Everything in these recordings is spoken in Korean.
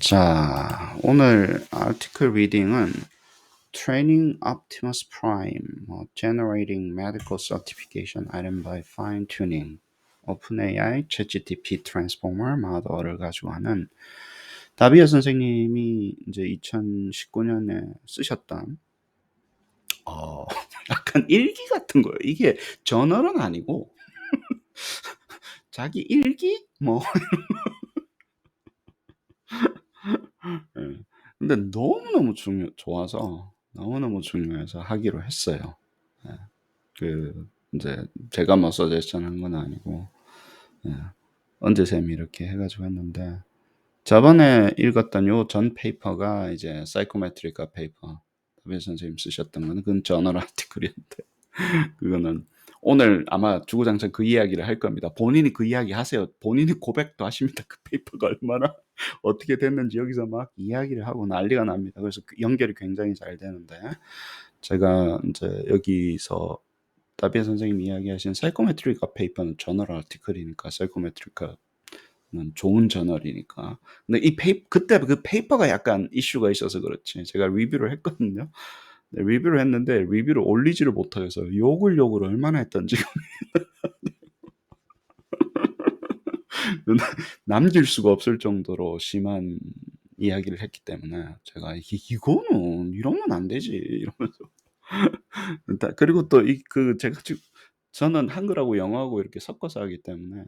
자, 오늘 article reading은 Training Optimus Prime, Generating Medical Certification Item by Fine-Tuning, OpenAI ChatGPT Transformer 모델을 가지고 하는 다비어 선생님이 이제 2019년에 쓰셨던 약간 일기 같은 거예요. 이게 저널은 아니고 자기 일기 뭐 예. 근데 너무너무 좋아서 너무너무 중요해서 하기로 했어요. 예. 이제 제가 뭐 서제션 한 건 아니고, 예. 언제쌤이 이렇게 해가지고 했는데, 저번에 읽었던 요 전 페이퍼가 이제 사이코메트리카 페이퍼, 다비어 선생님 쓰셨던 거는 그건 저널 아티클이었는데, 그거는 오늘 아마 주구장창 그 이야기를 할 겁니다. 본인이 그 이야기 하세요. 본인이 고백도 하십니다. 그 페이퍼가 얼마나 어떻게 됐는지 여기서 막 이야기를 하고 난리가 납니다. 그래서 그 연결이 굉장히 잘 되는데, 제가 이제 여기서 다비아 선생님이 이야기하신 사이코메트리카 페이퍼는 저널 아티클이니까, 사이코메트리카는 좋은 저널이니까. 근데 그때 그 페이퍼가 약간 이슈가 있어서 그렇지. 제가 리뷰를 했거든요. 네, 리뷰를 했는데 리뷰를 올리지를 못해서 욕을 얼마나 했던지 남길 수가 없을 정도로 심한 이야기를 했기 때문에 제가 이거는 이러면 안 되지 이러면서 그리고 또 제가 지금 저는 한글하고 영어하고 이렇게 섞어서 하기 때문에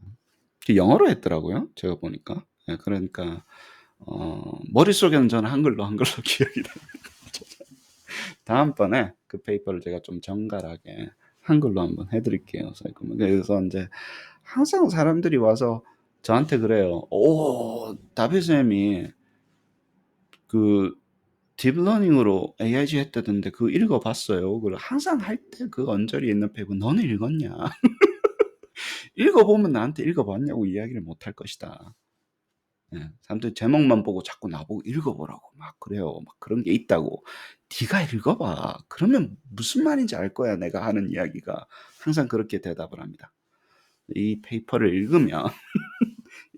영어로 했더라고요. 제가 보니까. 예, 그러니까 머릿속에는 저는 한글로 기억이 돼요. 다음번에 그 페이퍼를 제가 좀 정갈하게 한글로 한번 해드릴게요. 그래서 이제 항상 사람들이 와서 저한테 그래요. 오, 다비쌤이 그 딥러닝으로 AIG 했다던데 그거 읽어봤어요. 그리고 항상 할 때 그 언저리 있는 페이퍼 너는 읽었냐? 읽어보면 나한테 읽어봤냐고 이야기를 못할 것이다. 예, 사람들이 제목만 보고 자꾸 나보고 읽어보라고 막 그래요. 막 그런 게 있다고. 네가 읽어봐. 그러면 무슨 말인지 알 거야. 내가 하는 이야기가. 항상 그렇게 대답을 합니다. 이 페이퍼를 읽으면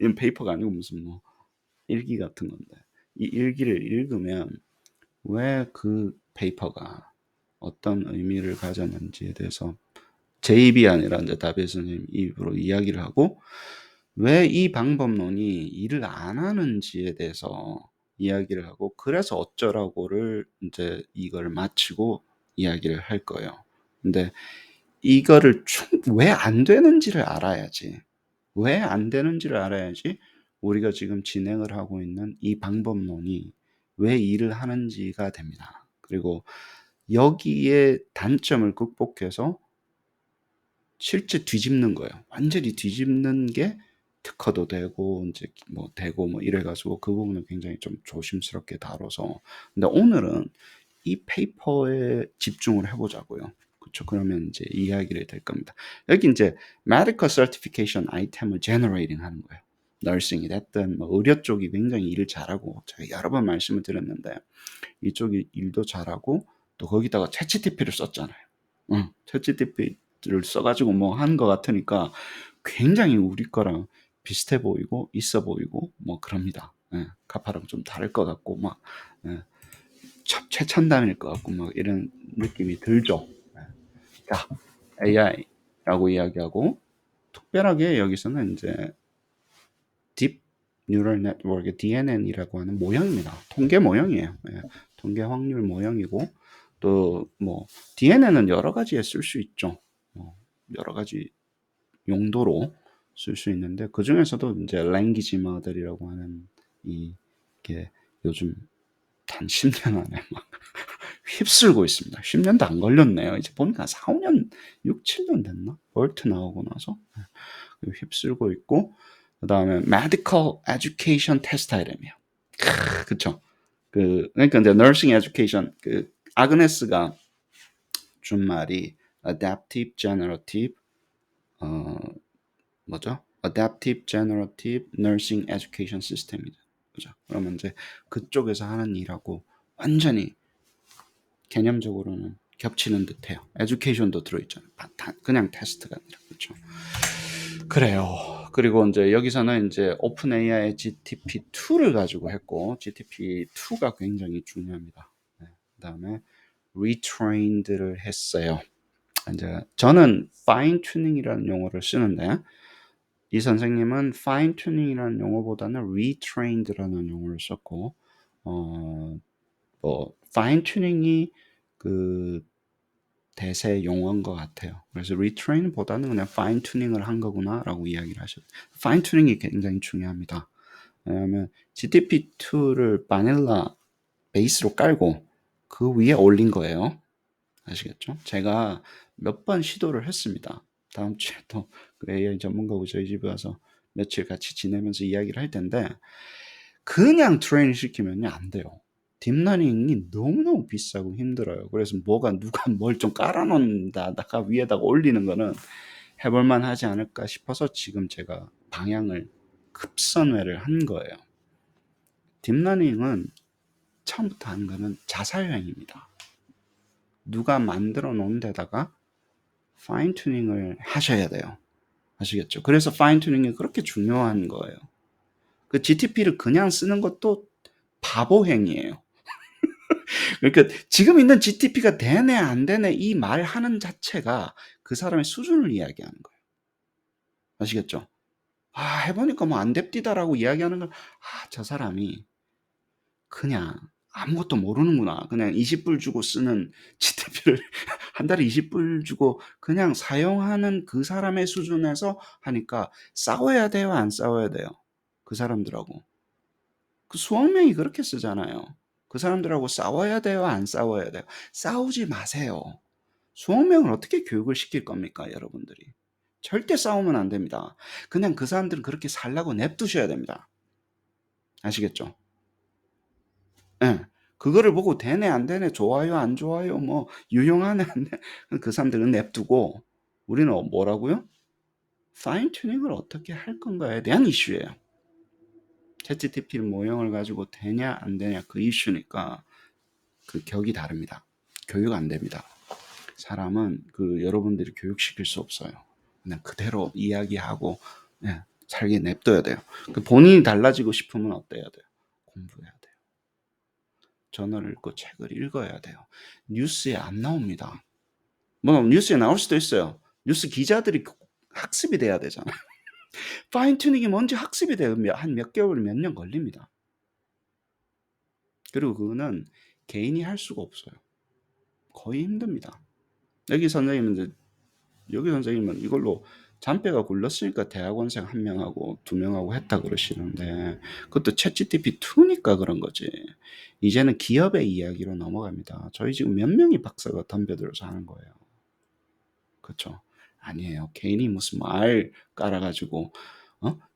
이건 페이퍼가 아니고 무슨 뭐 일기 같은 건데, 이 일기를 읽으면 왜 그 페이퍼가 어떤 의미를 가졌는지에 대해서 제 입이 아니라 이제 다비어 선생님 입으로 이야기를 하고, 왜 이 방법론이 일을 안 하는지에 대해서 이야기를 하고, 그래서 어쩌라고를 이제 이걸 마치고 이야기를 할 거예요. 근데 이거를 왜 안 되는지를 알아야지. 왜 안 되는지를 알아야지 우리가 지금 진행을 하고 있는 이 방법론이 왜 일을 하는지가 됩니다. 그리고 여기에 단점을 극복해서 실제 뒤집는 거예요. 완전히 뒤집는 게 특허도 되고 이제 뭐 되고 뭐 이래 가지고 그 부분은 굉장히 좀 조심스럽게 다뤄서, 근데 오늘은 이 페이퍼에 집중을 해 보자고요. 그쵸? 그러면 이제 이야기를 될 겁니다. 여기 이제 medical certification 아이템을 generating 하는 거예요. 널싱이 됐든 뭐 의료 쪽이 굉장히 일을 잘하고, 제가 여러 번 말씀을 드렸는데 이쪽이 일도 잘하고, 또 거기다가 챗GPT를 썼잖아요. 챗GPT를 써가지고 뭐 하는 것 같으니까 굉장히 우리 거랑 비슷해 보이고 있어 보이고 뭐 그럽니다. 예, 가파랑 좀 다를 것 같고 막 예, 최첨단일 것 같고 막 이런 느낌이 들죠. 예. 자, AI라고 이야기하고, 특별하게 여기서는 이제 딥 뉴럴 네트워크 DNN이라고 하는 모형입니다. 통계 모형이에요. 예, 통계 확률 모형이고, 또 뭐 DNN은 여러 가지에 쓸 수 있죠. 여러 가지 용도로 쓸 수 있는데, 그 중에서도 이제 랭귀지 모델이라고 하는 이게 요즘 단 10년 안에 막 휩쓸고 있습니다. 10년도 안 걸렸네요. 이제 보니까 4, 5년, 6, 7년 됐나? 볼트 나오고 나서 휩쓸고 있고, 그 다음에 medical education test item이에요. 그쵸? 그러니까 이제 nursing education, 아그네스가 준 말이 adaptive generative, 뭐죠? adaptive generative nursing education system이죠. 그죠? 그러면 이제 그쪽에서 하는 일하고 완전히 개념적으로는 겹치는 듯해요. education도 들어있잖아요. 그냥 테스트가 아니라. 그렇죠? 그래요. 그리고 이제 여기서는 이제 오픈AI의 GPT-2를 가지고 했고 GPT-2가 굉장히 중요합니다. 네. 그다음에 retrained를 했어요. 이제 저는 fine tuning이라는 용어를 쓰는데 이 선생님은 fine tuning이라는 용어보다는 retrained라는 용어를 썼고 fine tuning이 그 대세 용어인 것 같아요. 그래서 retrain보다는 그냥 fine tuning을 한 거구나라고 이야기를 하셨어요. fine tuning이 굉장히 중요합니다. 왜냐하면 GTP2를 바닐라 베이스로 깔고 그 위에 올린 거예요. 아시겠죠? 제가 몇 번 시도를 했습니다. 다음 주에 또 그 AI 전문가하고 저희 집에 와서 며칠 같이 지내면서 이야기를 할 텐데 그냥 트레이닝 시키면요 안 돼요. 딥러닝이 너무너무 비싸고 힘들어요. 그래서 누가 뭘 좀 깔아놓는다다가 위에다가 올리는 거는 해볼만 하지 않을까 싶어서 지금 제가 방향을 급선회를 한 거예요. 딥러닝은 처음부터 하는 거는 자살행위입니다. 누가 만들어 놓은 데다가 파인 튜닝을 하셔야 돼요. 아시겠죠? 그래서 파인 튜닝이 그렇게 중요한 거예요. 그 GTP를 그냥 쓰는 것도 바보 행위예요. 그러니까 지금 있는 GTP가 되네 안 되네 이 말하는 자체가 그 사람의 수준을 이야기하는 거예요. 아시겠죠? 해보니까 뭐 안 됩디다라고 이야기하는 건 저 사람이 그냥 아무것도 모르는구나. 그냥 20불 주고 쓰는 GTP를 한 달에 20불 주고 그냥 사용하는 그 사람의 수준에서 하니까 싸워야 돼요, 안 싸워야 돼요? 그 사람들하고. 그 수억 명이 그렇게 쓰잖아요. 그 사람들하고 싸워야 돼요, 안 싸워야 돼요? 싸우지 마세요. 수억 명을 어떻게 교육을 시킬 겁니까, 여러분들이? 절대 싸우면 안 됩니다. 그냥 그 사람들은 그렇게 살라고 냅두셔야 됩니다. 아시겠죠? 예. 그거를 보고 되네 안 되네 좋아요 안 좋아요 뭐 유용하네 안 돼. 그 사람들은 냅두고 우리는 뭐라고요? 파인 튜닝을 어떻게 할 건가에 대한 이슈예요. 챗GPT 모형을 가지고 되냐 안 되냐 그 이슈니까 그 격이 다릅니다. 교육 안 됩니다. 사람은 여러분들이 교육시킬 수 없어요. 그냥 그대로 이야기하고 살게 냅둬야 돼요. 본인이 달라지고 싶으면 어때야 돼요? 공부해야 돼요. 저널을 읽고 책을 읽어야 돼요. 뉴스에 안 나옵니다. 뭐 뉴스에 나올 수도 있어요. 뉴스 기자들이 학습이 돼야 되잖아요. 파인 튜닝이 뭔지 학습이 돼요. 한 몇 개월, 몇 년 걸립니다. 그리고 그거는 개인이 할 수가 없어요. 거의 힘듭니다. 여기 선생님은 이걸로 잔뼈가 굴렀으니까 대학원생 1명하고 2명하고 했다 그러시는데 그것도 챗GPT2니까 그런 거지. 이제는 기업의 이야기로 넘어갑니다. 저희 지금 몇 명이 박사가 덤벼들어서 하는 거예요. 그렇죠? 아니에요. 개인이 무슨 말 깔아가지고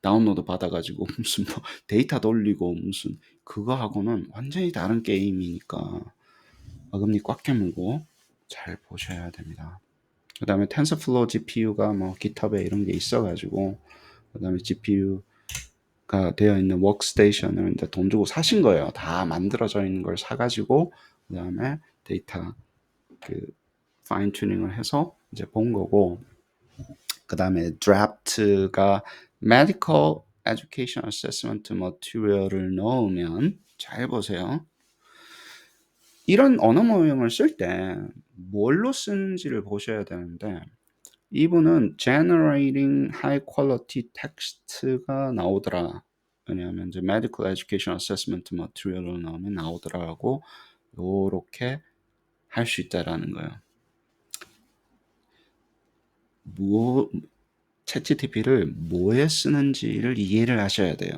다운로드 받아가지고 무슨 뭐 데이터 돌리고 무슨 그거하고는 완전히 다른 게임이니까 어금니 꽉 깨물고 잘 보셔야 됩니다. 그 다음에 텐서플로우 GPU가 뭐 GitHub에 이런 게 있어가지고 그 다음에 GPU가 되어 있는 워크스테이션을 이제 돈 주고 사신 거예요. 다 만들어져 있는 걸 사가지고 그 다음에 데이터 파인 튜닝을 해서 이제 본 거고 그 다음에 드래프트가 Medical Education Assessment Material을 넣으면 잘 보세요. 이런 언어 모형을 쓸 때 뭘로 쓰는지를 보셔야 되는데 이분은 generating high quality text가 나오더라. 왜냐하면 이제 medical education assessment material로 나오면 나오더라고 요렇게 할 수 있다라는 거예요. 챗GPT를 뭐에 쓰는지를 이해를 하셔야 돼요.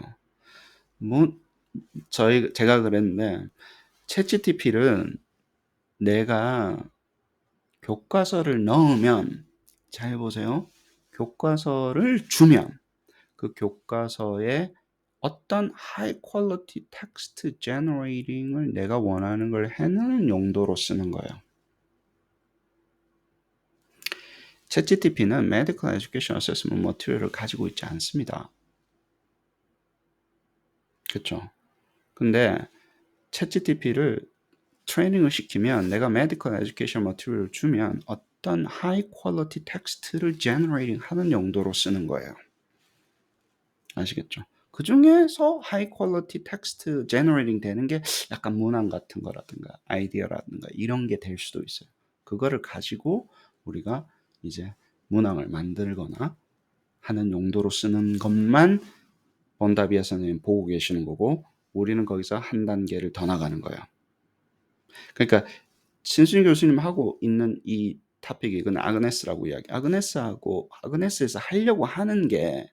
제가 그랬는데 챗GPT를 내가 교과서를 넣으면 잘 보세요. 교과서를 주면 그 교과서에 어떤 high quality text generating을 내가 원하는 걸 해내는 용도로 쓰는 거예요. 챗GPT는 Medical Education Assessment Material을 가지고 있지 않습니다. 그렇죠? 근데 챗GPT를 트레이닝을 시키면 내가 Medical Education Material을 주면 어떤 high quality text를 generating 하는 용도로 쓰는 거예요. 아시겠죠? 그 중에서 하이 퀄리티 텍스트 제너레이팅 되는 게 약간 문항 같은 거라든가 아이디어라든가 이런 게 될 수도 있어요. 그거를 가지고 우리가 이제 문항을 만들거나 하는 용도로 쓰는 것만 번다비아 선생님 보고 계시는 거고, 우리는 거기서 한 단계를 더 나가는 거예요. 그러니까 신순희 교수님 하고 있는 이 토픽이, 이건 아그네스라고 아그네스에서 하려고 하는 게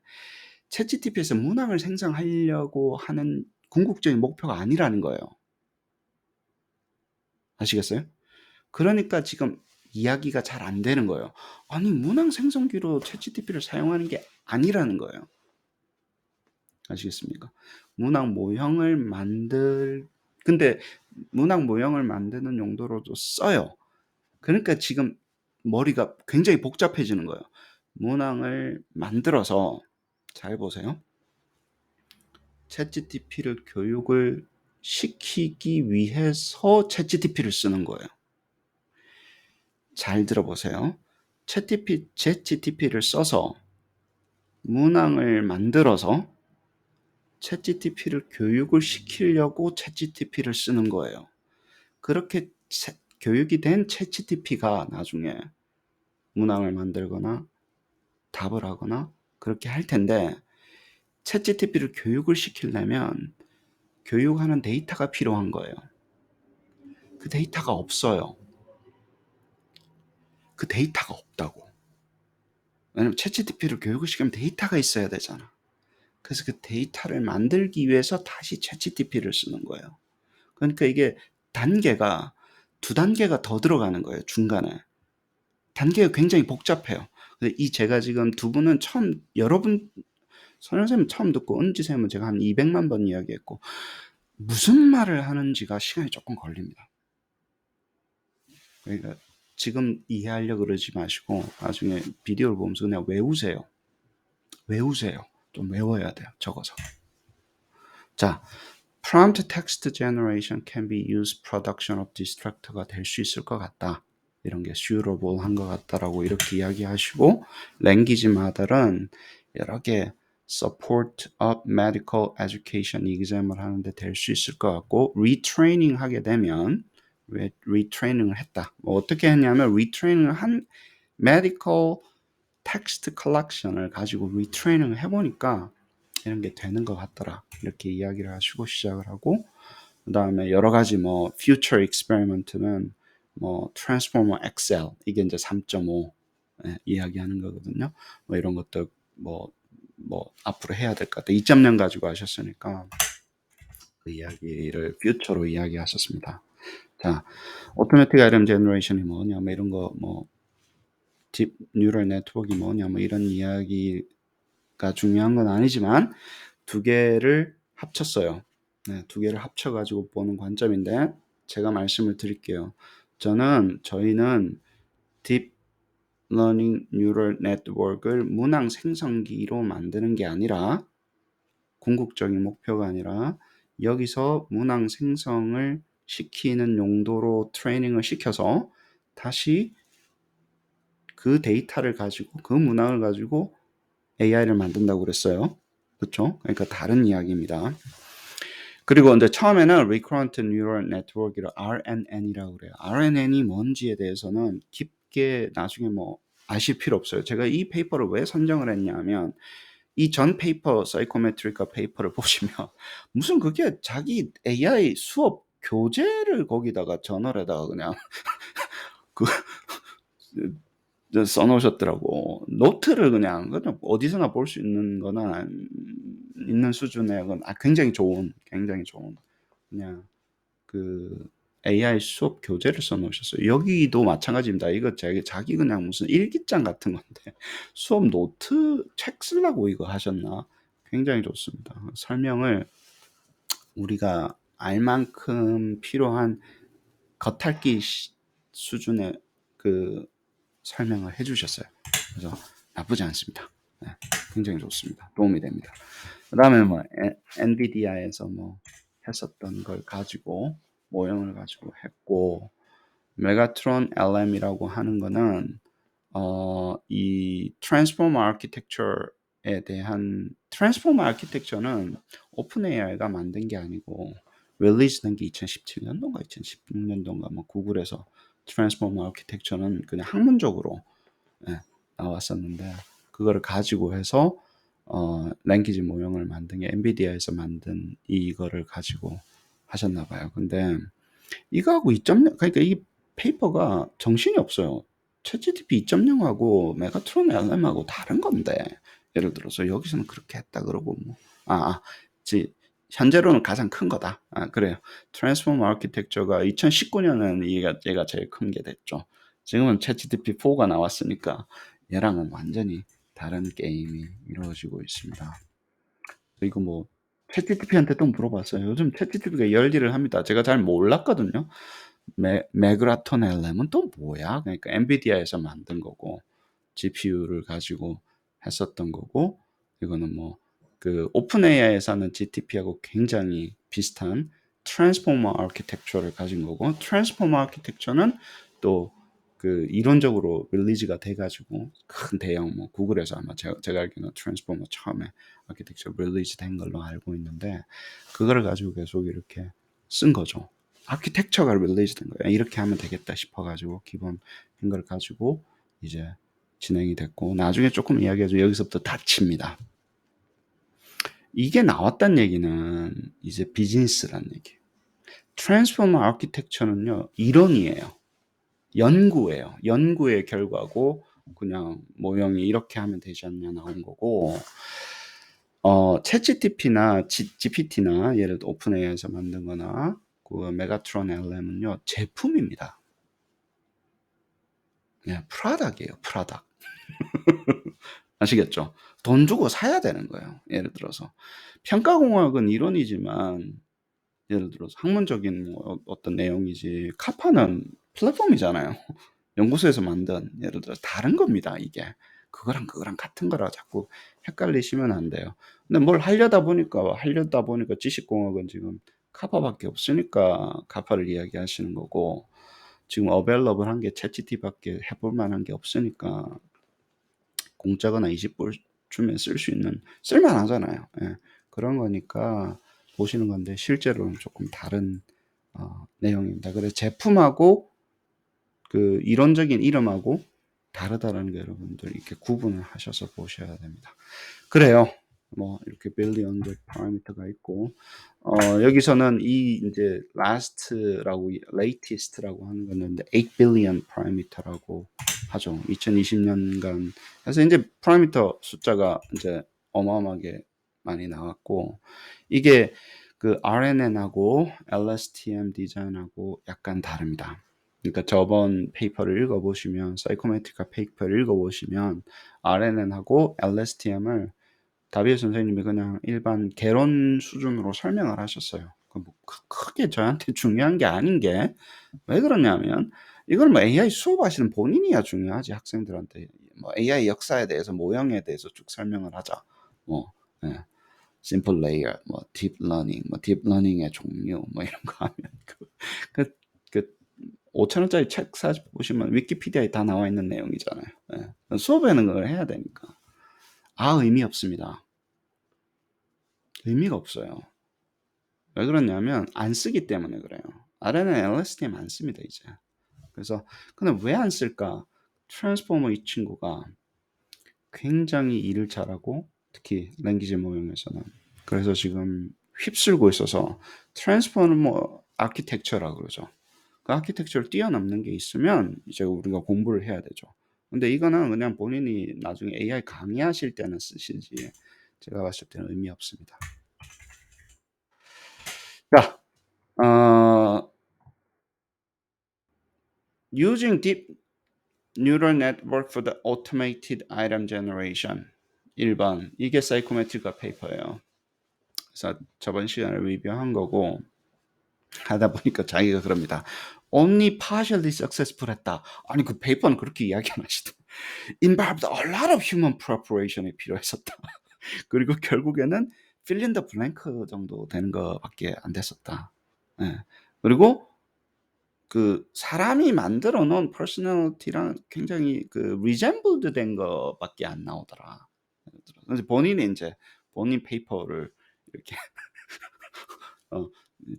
챗GPT에서 문항을 생성하려고 하는 궁극적인 목표가 아니라는 거예요. 아시겠어요? 그러니까 지금 이야기가 잘 안 되는 거예요. 아니, 문항 생성기로 챗GPT를 사용하는 게 아니라는 거예요. 아시겠습니까? 문항 모형을 근데 문항 모형을 만드는 용도로도 써요. 그러니까 지금 머리가 굉장히 복잡해지는 거예요. 문항을 만들어서, 잘 보세요. 챗GPT를 교육을 시키기 위해서 챗GPT를 쓰는 거예요. 잘 들어보세요. 챗GPT를 써서 문항을 만들어서 챗GPT를 교육을 시키려고 챗GPT를 쓰는 거예요. 그렇게 교육이 된 챗GPT가 나중에 문항을 만들거나 답을 하거나 그렇게 할 텐데, 챗GPT를 교육을 시키려면 교육하는 데이터가 필요한 거예요. 그 데이터가 없어요. 그 데이터가 없다고. 왜냐면 챗GPT를 교육을 시키면 데이터가 있어야 되잖아. 그래서 그 데이터를 만들기 위해서 다시 챗GPT를 쓰는 거예요. 그러니까 이게 단계가 두 단계가 더 들어가는 거예요. 중간에. 단계가 굉장히 복잡해요. 제가 지금 두 분은 처음, 여러분, 선생님 처음 듣고, 은지쌤은 제가 한 200만 번 이야기했고, 무슨 말을 하는지가 시간이 조금 걸립니다. 그러니까 지금 이해하려고 그러지 마시고 나중에 비디오를 보면서 그냥 외우세요. 좀 외워야 돼요. 적어서. 자, prompt text generation can be used production of distract가 될 수 있을 것 같다. 이런 게 suitable 한 것 같다라고 이렇게 이야기하시고, language model은 여러 개 support of medical education exam을 하는데 될 수 있을 것 같고, retraining 하게 되면, retraining을 했다. 어떻게 했냐면 retraining을 한 medical text collection을 가지고 retraining을 해보니까 이런 게 되는 것 같더라. 이렇게 이야기를 하시고 시작을 하고, 그 다음에 여러 가지 future experiment는 transformer XL, 이게 이제 3.5 이야기하는 거거든요. 이런 것도 앞으로 해야 될 것 같다. 2.0 가지고 하셨으니까 그 이야기를 future로 이야기하셨습니다. 자, automatic item generation이 뭐냐, 이런 거, 딥 뉴럴 네트워크가 뭐냐, 이런 이야기가 중요한 건 아니지만 두 개를 합쳤어요. 네, 두 개를 합쳐가지고 보는 관점인데, 제가 말씀을 드릴게요. 저희는 딥 러닝 뉴럴 네트워크를 문항 생성기로 만드는 게 아니라, 궁극적인 목표가 아니라 여기서 문항 생성을 시키는 용도로 트레이닝을 시켜서 다시 그 데이터를 가지고, 그 문항을 가지고 AI를 만든다고 그랬어요. 그렇죠? 그러니까 다른 이야기입니다. 그리고 이제 처음에는 Recurrent Neural Network이라 RNN이라고 그래요. RNN이 뭔지에 대해서는 깊게 나중에 아실 필요 없어요. 제가 이 페이퍼를 왜 선정을 했냐면, 이 전 페이퍼, 사이코메트리카 페이퍼를 보시면 무슨 그게 자기 AI 수업 교재를 거기다가 저널에다가 그냥 그 써놓으셨더라고. 노트를 그냥 어디서나 볼 수 있는 거나 있는 수준의 건 굉장히 좋은 그냥 그 AI 수업 교재를 써놓으셨어요. 여기도 마찬가지입니다. 이거 자기 그냥 무슨 일기장 같은 건데 수업 노트 책 쓰려고 이거 하셨나? 굉장히 좋습니다. 설명을 우리가 알 만큼 필요한 겉핥기 수준의 그 설명을 해주셨어요. 그래서 나쁘지 않습니다. 네, 굉장히 좋습니다. 도움이 됩니다. 그 다음에 엔비디아에서 했었던 걸 가지고 모형을 가지고 했고, 메가트론 LM이라고 하는 거는 이 트랜스포머 아키텍처에 대한 트랜스포머 아키텍처는 오픈 AI가 만든 게 아니고 릴리즈된 게 2017년도인가 2016년도인가 뭐 구글에서 트랜스포머 아키텍처는 그냥 학문적으로 나왔었는데 그거를 가지고 해서 랭귀지 모형을 만든 게 엔비디아에서 만든 이거를 가지고 하셨나 봐요. 근데 이거하고 2.0 그러니까 이 페이퍼가 정신이 없어요. 챗GPT 2.0하고 메가트론 LM하고 다른 건데 예를 들어서 여기서는 그렇게 했다 그러고 뭐 현재로는 가장 큰 거다. 그래요. 트랜스포머 아키텍처가 2019년은 얘가 제일 큰 게 됐죠. 지금은 챗GPT 4가 나왔으니까 얘랑은 완전히 다른 게임이 이루어지고 있습니다. 이거 뭐 챗GPT한테 또 물어봤어요. 요즘 챗GPT가 열일을 합니다. 제가 잘 몰랐거든요. 매그라톤 LM은 또 뭐야? 그러니까 엔비디아에서 만든 거고 GPU를 가지고 했었던 거고 이거는 뭐 그 오픈 AI에서 하는 GTP하고 굉장히 비슷한 트랜스포머 아키텍처를 가진 거고 트랜스포머 아키텍처는 또 그 이론적으로 릴리즈가 돼가지고 큰 대형 뭐 구글에서 아마 제가 알기로는 트랜스포머 처음에 아키텍처 릴리즈 된 걸로 알고 있는데 그거를 가지고 계속 이렇게 쓴 거죠. 아키텍처가 릴리즈 된 거예요. 이렇게 하면 되겠다 싶어가지고 기본 걸 가지고 이제 진행이 됐고 나중에 조금 이야기하죠. 여기서부터 닫힙니다. 이게 나왔단 얘기는 이제 비즈니스란 얘기예요. 트랜스포머 아키텍처는요 이론이에요. 연구예요. 연구의 결과고 그냥 모형이 이렇게 하면 되지 않냐 나온 거고 챗GPT나 GPT나 예를 들어 오픈 AI에서 만든 거나 그 메가트론 LM은요 제품입니다. 예, 프라닥이에요. 프라닥. 아시겠죠? 돈 주고 사야 되는 거예요. 예를 들어서 평가공학은 이론이지만 예를 들어서 학문적인 뭐 어떤 내용이지 카파는 플랫폼이잖아요. 연구소에서 만든 예를 들어 다른 겁니다. 이게 그거랑 같은 거라 자꾸 헷갈리시면 안 돼요. 근데 뭘 하려다 보니까 지식공학은 지금 카파밖에 없으니까 카파를 이야기하시는 거고 지금 어벨러블한 게 챗GPT밖에 해볼 만한 게 없으니까 공짜거나 20불 주면 쓸 수 있는 쓸만하잖아요. 예. 그런 거니까 보시는 건데 실제로는 조금 다른 내용입니다. 그래서 제품하고 그 이론적인 이름하고 다르다라는 게 여러분들 이렇게 구분을 하셔서 보셔야 됩니다. 그래요. 뭐 이렇게 빌리언드 파라미터가 있고 여기서는 이 이제 last라고 latest라고 하는 거는 8 billion parameter라고 하죠. 2020년간 그래서 이제 파라미터 숫자가 이제 어마어마하게 많이 나왔고 이게 그 RNN하고 LSTM 디자인하고 약간 다릅니다. 그러니까 저번 페이퍼를 읽어보시면 사이코메트리카 페이퍼를 읽어보시면 RNN하고 LSTM을 다비에 선생님이 그냥 일반 개론 수준으로 설명을 하셨어요. 뭐 크게 저한테 중요한 게 아닌 게 왜 그러냐면 이걸 뭐 AI 수업하시는 본인이야 중요하지 학생들한테 뭐 AI 역사에 대해서 모형에 대해서 쭉 설명을 하자. 뭐 예. 심플 레이어, 뭐 딥 러닝, 뭐 딥 러닝의 종류 뭐 이런 거 하면 그, 그 5,000원짜리 책 보시면 위키피디아에 다 나와 있는 내용이잖아요. 예. 수업에는 그걸 해야 되니까. 의미 없습니다. 의미가 없어요. 왜 그러냐면 안 쓰기 때문에 그래요. RNN, LSTM 안 씁니다 이제. 그래서 근데 왜 안 쓸까? 트랜스포머 이 친구가 굉장히 일을 잘하고 특히 랭귀지 모형에서는 그래서 지금 휩쓸고 있어서 트랜스포머 아키텍처라고 그러죠. 그 아키텍처를 뛰어넘는 게 있으면 이제 우리가 공부를 해야 되죠. 근데 이거는 그냥 본인이 나중에 AI 강의하실 때는 쓰시지 제가 봤을 때는 의미 없습니다. 자, using deep neural network for the automated item generation 1번 이게 사이코메트리카 페이퍼예요. 그래서 저번 시간에 리뷰한 거고 하다 보니까 자기가 그럽니다. Only partially successful 했다. 아니 그 페이퍼는 그렇게 이야기 안 하시더라고요. Involved a lot of human preparation이 필요했었다. 그리고 결국에는 fill in the blank 정도 되는 거밖에 안 됐었다. 예. 그리고 그 사람이 만들어 놓은 퍼스널리티랑 굉장히 그 resembled 된 거밖에 안 나오더라. 들어서. 그래서 본인이 인제 본인 페이퍼를 이렇게 어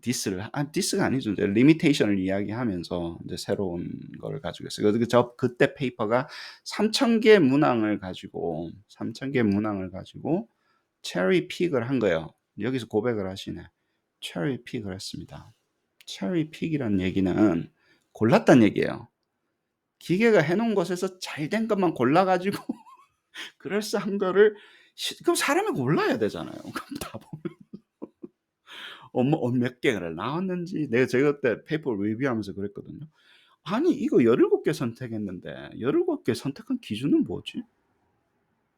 디스가 아니죠. 이제 리미테이션을 이야기하면서 이제 새로운 거를 가지고 있어요. 그때 페이퍼가 3,000개 문항을 가지고 3,000개 문항을 가지고 체리 픽을 한 거예요. 여기서 고백을 하시네. 체리 픽을 했습니다. 체리 픽이란 얘기는 골랐다는 얘기예요. 기계가 해 놓은 것에서 잘 된 것만 골라 가지고 그럴싸한 거를 그럼 사람이 골라야 되잖아요. 그럼 다 보면 몇 개가 나왔는지 제가 그때 페이퍼 리뷰하면서 그랬거든요. 아니 이거 17개 선택했는데 17개 선택한 기준은 뭐지?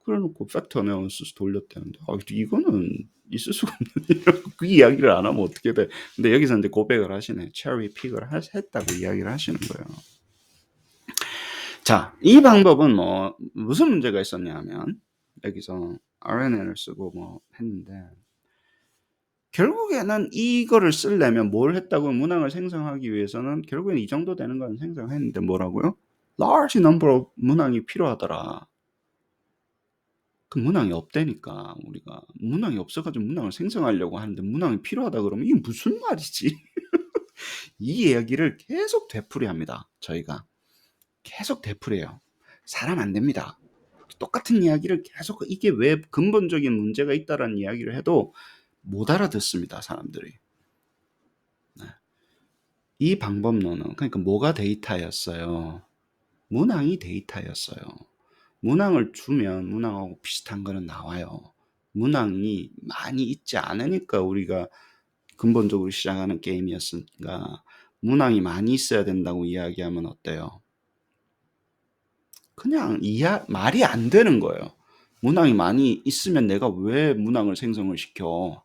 그래 놓고 팩터 애널리시스 돌렸다는데 이거는 있을 수가 없는 그 이야기를 안 하면 어떻게 돼. 근데 여기서 인제 고백을 하시네. 체리 픽을 했다고 이야기를 하시는 거예요. 자, 이 방법은 무슨 문제가 있었냐면 여기서 RNN을 쓰고 했는데 결국에는 이거를 쓰려면 뭘 했다고 문항을 생성하기 위해서는 결국엔 이 정도 되는 건 생성했는데 뭐라고요? large number of 문항이 필요하더라. 그 문항이 없다니까 우리가. 문항이 없어 가지고 문항을 생성하려고 하는데 문항이 필요하다 그러면 이게 무슨 말이지? 이 이야기를 계속 되풀이합니다, 저희가. 계속 되풀이해요. 사람 안 됩니다. 똑같은 이야기를 계속 이게 왜 근본적인 문제가 있다라는 이야기를 해도 못 알아듣습니다, 사람들이. 네. 이 방법론은 그러니까 뭐가 데이터였어요? 문항이 데이터였어요. 문항을 주면 문항하고 비슷한 거는 나와요. 문항이 많이 있지 않으니까 우리가 근본적으로 시작하는 게임이었으니까 문항이 많이 있어야 된다고 이야기하면 어때요? 그냥 말이 안 되는 거예요. 문항이 많이 있으면 내가 왜 문항을 생성을 시켜?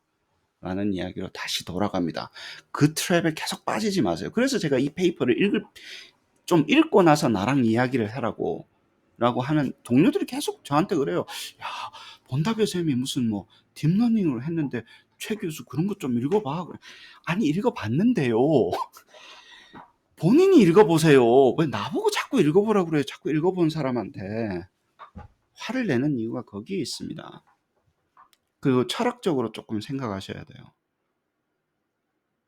라는 이야기로 다시 돌아갑니다. 그 트랩에 계속 빠지지 마세요. 그래서 제가 이 페이퍼를 좀 읽고 나서 나랑 이야기를 하라고 라고 하는 동료들이 계속 저한테 그래요. 야, 본다베 쌤이 무슨 딥러닝을 했는데 최 교수 그런 것 좀 읽어봐. 아니 읽어봤는데요. 본인이 읽어보세요. 왜 나보고 자꾸 읽어보라고 그래요. 자꾸 읽어본 사람한테. 화를 내는 이유가 거기에 있습니다. 그리고 철학적으로 조금 생각하셔야 돼요.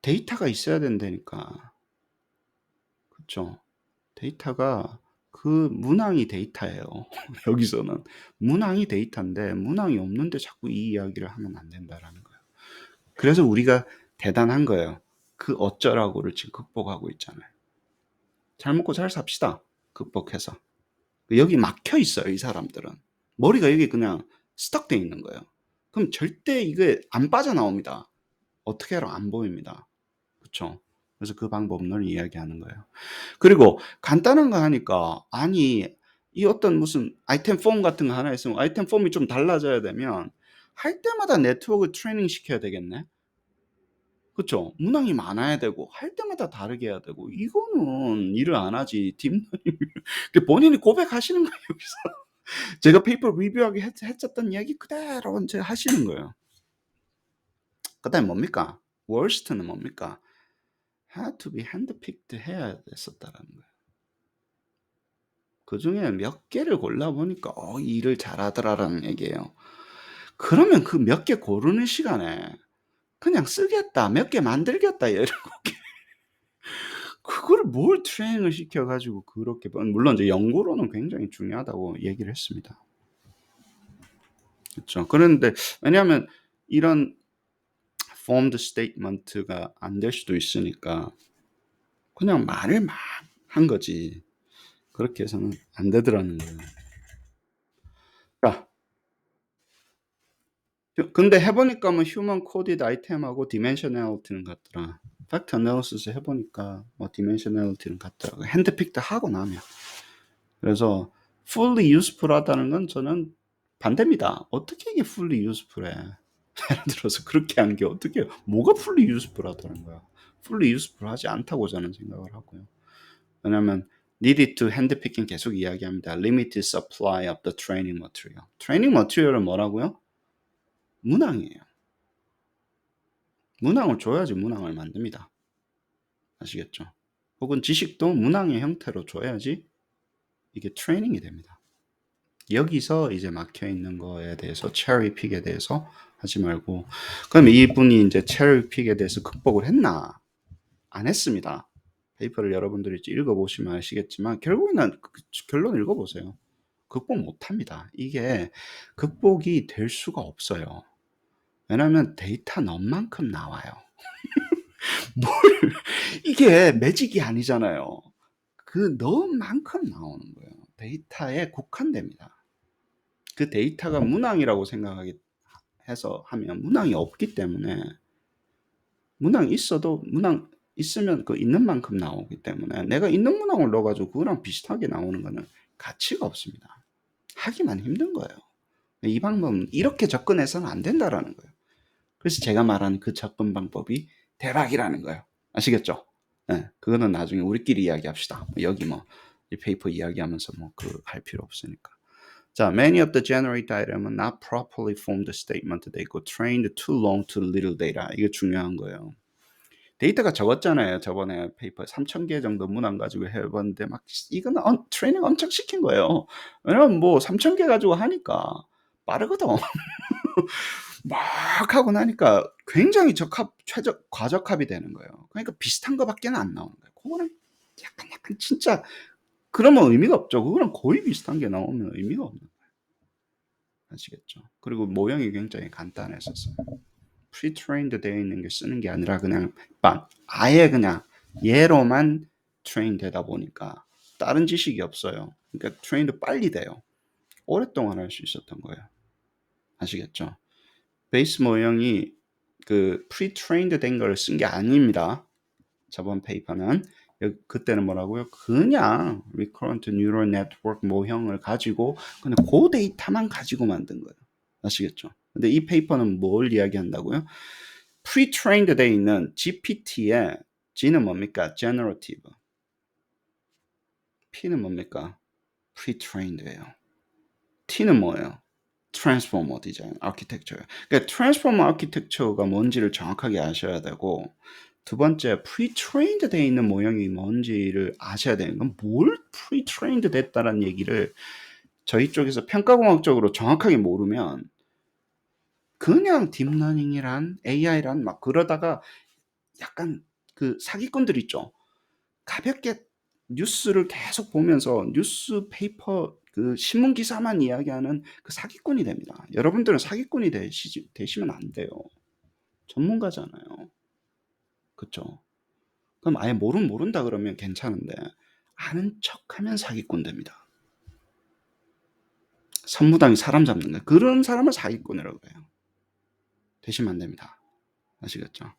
데이터가 있어야 된다니까. 그렇죠? 데이터가 그 문항이 데이터예요. 여기서는 문항이 데이터인데 문항이 없는데 자꾸 이 이야기를 하면 안 된다라는 거예요. 그래서 우리가 대단한 거예요. 그 어쩌라고를 지금 극복하고 있잖아요. 잘 먹고 잘 삽시다. 극복해서. 여기 막혀 있어요, 이 사람들은. 머리가 여기 그냥 스톡돼 있는 거예요. 그럼 절대 이게 안 빠져나옵니다. 어떻게 하러 안 보입니다. 그렇죠? 그래서 그 방법론을 이야기하는 거예요. 그리고 간단한 거 하니까 아니 이 어떤 무슨 아이템 폼 같은 거 하나 있으면 아이템 폼이 좀 달라져야 되면 할 때마다 네트워크 트레이닝 시켜야 되겠네. 그렇죠? 문항이 많아야 되고 할 때마다 다르게 해야 되고 이거는 일을 안 하지 딥러닝 본인이 고백하시는 거예요 여기서. 제가 페이퍼 리뷰하게 했었던 이야기 그대로 이제 하시는 거예요. 그다음에 뭡니까? worst는 뭡니까? had to be handpicked 해야 됐었다라는 거예요. 그중에 몇 개를 골라보니까 이 일을 잘하더라라는 얘기예요. 그러면 그 몇 개 고르는 시간에 그냥 쓰겠다, 몇 개 만들겠다 17개. 그거를 뭘 트레이닝을 시켜 가지고 그렇게 물론 이제 연구로는 굉장히 중요하다고 얘기를 했습니다. 그렇죠. 그런데 왜냐하면 이런 formed statement가 안 될 수도 있으니까 그냥 말을 막 한 거지. 그렇게 해서는 안 되더라는 거예요. 자, 근데 해보니까 human coded item하고 dimensionality는 같더라. 팩트 애널리시스 해보니까 dimensionality는 같더라고요. 핸드픽도 하고 나면. 그래서 fully useful하다는 건 저는 반대입니다. 어떻게 이게 fully useful해? 예를 들어서 그렇게 한 게 어떻게 뭐가 fully useful하다는 거야? fully useful하지 않다고 저는 생각을 하고요. 왜냐하면 needed to handpicking 계속 이야기합니다. limited supply of the training material. 트레이닝 머티리얼은 뭐라고요? 문항이에요. 문항을 줘야지 문항을 만듭니다. 아시겠죠? 혹은 지식도 문항의 형태로 줘야지 이게 트레이닝이 됩니다. 여기서 이제 막혀 있는 거에 대해서 체리 픽에 대해서 하지 말고 그럼 이분이 이제 체리 픽에 대해서 극복을 했나? 안 했습니다. 페이퍼를 여러분들이 읽어보시면 아시겠지만 결국에는 결론 읽어보세요. 극복 못합니다. 이게 극복이 될 수가 없어요. 왜냐하면 데이터 너만큼 나와요. 뭘 이게 매직이 아니잖아요. 그 너만큼 나오는 거예요. 데이터에 국한됩니다. 그 데이터가 문항이라고 생각하기 해서 하면 문항이 없기 때문에 문항 있어도 문항 있으면 그 있는 만큼 나오기 때문에 내가 있는 문항을 넣어가지고 그거랑 비슷하게 나오는 거는 가치가 없습니다. 하기만 힘든 거예요. 이 방법은 이렇게 접근해서는 안 된다라는 거예요. 그래서 제가 말하는 그 접근 방법이 대박이라는 거예요. 아시겠죠? 네, 그거는 나중에 우리끼리 이야기합시다. 여기 뭐 이 페이퍼 이야기하면서 뭐 그 할 필요 없으니까. 자, many of the generate item are not properly formed statement. They go trained too long to little data. 이게 중요한 거예요. 데이터가 적었잖아요. 저번에 페이퍼 3,000개 정도 문항 가지고 해봤는데 막 이거는 트레이닝 엄청 시킨 거예요. 왜냐면 뭐 3,000개 가지고 하니까 빠르거든. 막 하고 나니까 굉장히 과적합이 되는 거예요. 그러니까 비슷한 거밖에 안 나오는 거예요. 그거는 약간 진짜 그러면 의미가 없죠. 그거랑 거의 비슷한 게 나오면 의미가 없는 거예요. 아시겠죠? 그리고 모형이 굉장히 간단했었어요. pre-trained 되어 있는 게 쓰는 게 아니라 그냥 아예 그냥 얘로만 트레인 되다 보니까 다른 지식이 없어요. 그러니까 트레인도 빨리 돼요. 오랫동안 할 수 있었던 거예요. 아시겠죠? 베이스 모형이 그 pre-trained 된 걸 쓴 게 아닙니다. 저번 페이퍼는 그때는 뭐라고요? 그냥 recurrent neural network 모형을 가지고 그냥 그 데이터만 가지고 만든 거예요. 아시겠죠? 근데 이 페이퍼는 뭘 이야기한다고요? pre-trained 돼 있는 GPT의 G는 뭡니까? generative. P는 뭡니까? pre-trained예요. T는 뭐예요? transformer 디자인, architecture. 그러니까 transformer architecture가 뭔지를 정확하게 아셔야 되고 두 번째, pre-trained 돼 있는 모형이 뭔지를 아셔야 되는 건 뭘 pre-trained 됐다는 얘기를 저희 쪽에서 평가공학적으로 정확하게 모르면 그냥 딥러닝이란 AI란 막 그러다가 약간 그 사기꾼들 있죠. 가볍게 뉴스를 계속 보면서 뉴스페이퍼 그 신문 기사만 이야기하는 그 사기꾼이 됩니다. 여러분들은 사기꾼이 되시면 안 돼요. 전문가잖아요. 그쵸? 그럼 아예 모른다 그러면 괜찮은데 아는 척하면 사기꾼 됩니다. 선무당이 사람 잡는 거예요. 그런 사람을 사기꾼이라고 해요. 되시면 안 됩니다. 아시겠죠?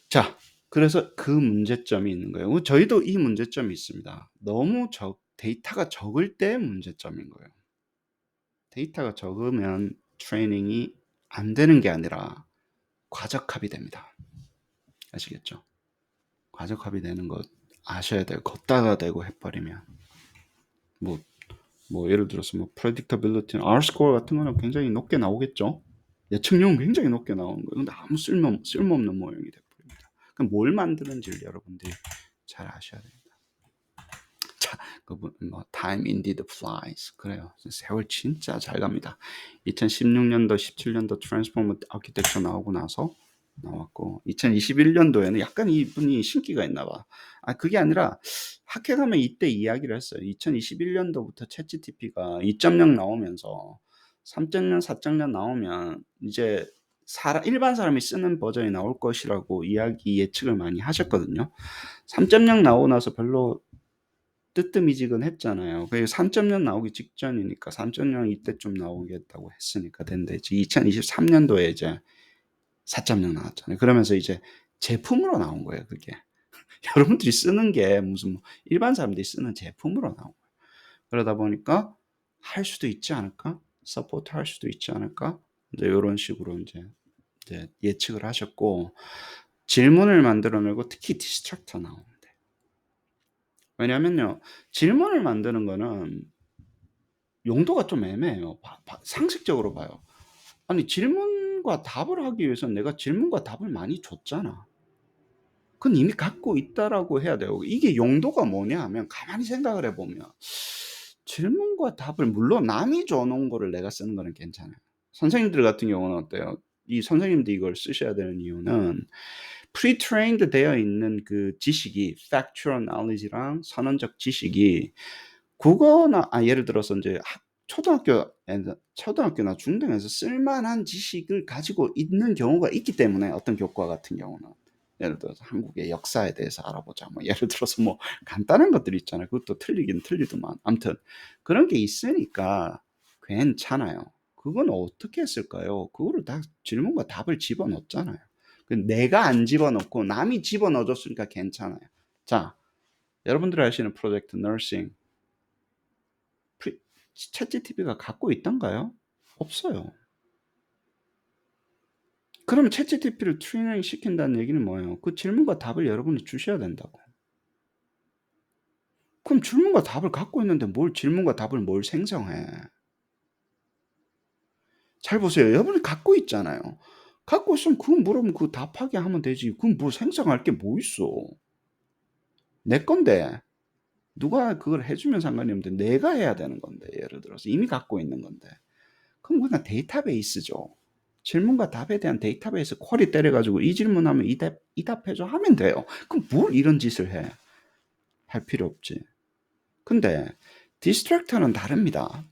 자, 그래서 그 문제점이 있는 거예요. 저희도 이 문제점이 있습니다. 너무 데이터가 적을 때 문제점인 거예요. 데이터가 적으면 트레이닝이 안 되는 게 아니라 과적합이 됩니다. 아시겠죠? 과적합이 되는 거 아셔야 돼요. 걷다가 되고 해버리면 뭐 예를 들어서 뭐 predictability, R-score 같은 거는 굉장히 높게 나오겠죠. 예측률은 굉장히 높게 나오는 거예요. 근데 아무 쓸모없는 모형이 돼버립니다. 그럼 뭘 만드는지를 여러분들이 잘 아셔야 됩니다. 자, 그분 뭐 time indeed flies. 그래요. 세월 진짜 잘 갑니다. 2016년도, 17년도 트랜스포머 아키텍처 나오고 나서 나왔고 2021년도에는 약간 이분이 신기가 있나 봐. 그게 아니라 학회 가면 이때 이야기를 했어요. 2021년도부터 챗GPT가 2.0 나오면서 3.0, 4.0 나오면 이제 일반 사람이 쓰는 버전이 나올 것이라고 예측을 많이 하셨거든요. 3.0 나오고 나서 별로 뜨뜻미지근했잖아요. 그게 3.0 나오기 직전이니까 3.0 이때쯤 나오겠다고 했으니까 됐는데 2023년도에 이제 4.0 나왔잖아요. 그러면서 이제 제품으로 나온 거예요, 그게. 여러분들이 쓰는 게 무슨 일반 사람들이 쓰는 제품으로 나온 거예요. 그러다 보니까 할 수도 있지 않을까? 서포트 할 수도 있지 않을까? 이제 이런 식으로 이제 예측을 하셨고 질문을 만들어내고 특히 디스트럭터 나오는데 왜냐면요 질문을 만드는 거는 용도가 좀 애매해요. 상식적으로 봐요. 아니 질문과 답을 하기 위해서는 내가 질문과 답을 많이 줬잖아. 그건 이미 갖고 있다라고 해야 돼요. 이게 용도가 뭐냐 하면 가만히 생각을 해보면 질문과 답을 물론 남이 줘 놓은 거를 내가 쓰는 거는 괜찮아요. 선생님들 같은 경우는 어때요? 이 선생님도 이걸 쓰셔야 되는 이유는 pre-trained 되어 있는 그 지식이 factual knowledge랑 선언적 지식이 국어나 예를 들어서 인제 초등학교나 중등에서 쓸 만한 지식을 가지고 있는 경우가 있기 때문에 어떤 교과 같은 경우는. 예를 들어서 한국의 역사에 대해서 알아보자. 뭐 예를 들어서 뭐 간단한 것들 있잖아요. 그것도 틀리긴 틀리더만. 아무튼 그런 게 있으니까 괜찮아요. 그건 어떻게 했을까요? 그거를 다 질문과 답을 집어넣었잖아요. 그 내가 안 집어넣고 남이 집어넣어 줬으니까 괜찮아요. 자, 여러분들이 아시는 프로젝트 너싱 챗GPT가 갖고 있던가요? 없어요. 그러면 챗GPT를 트레이닝 시킨다는 얘기는 뭐예요? 그 질문과 답을 여러분이 주셔야 된다고. 그럼 질문과 답을 갖고 있는데 질문과 답을 뭘 생성해? 잘 보세요. 여러분이 갖고 있잖아요. 갖고 있으면 그거 물으면 그 답하게 하면 되지. 그럼 뭐 생성할 게 뭐 있어? 내 건데. 누가 그걸 해 주면 상관이 없는데 내가 해야 되는 건데 예를 들어서 이미 갖고 있는 건데. 그럼 그냥 데이터베이스죠. 질문과 답에 대한 데이터베이스 쿼리 때려 가지고 이 질문하면 이 답해 줘 하면 돼요. 그럼 뭘 이런 짓을 해? 할 필요 없지. 근데 디스트랙터는 다릅니다.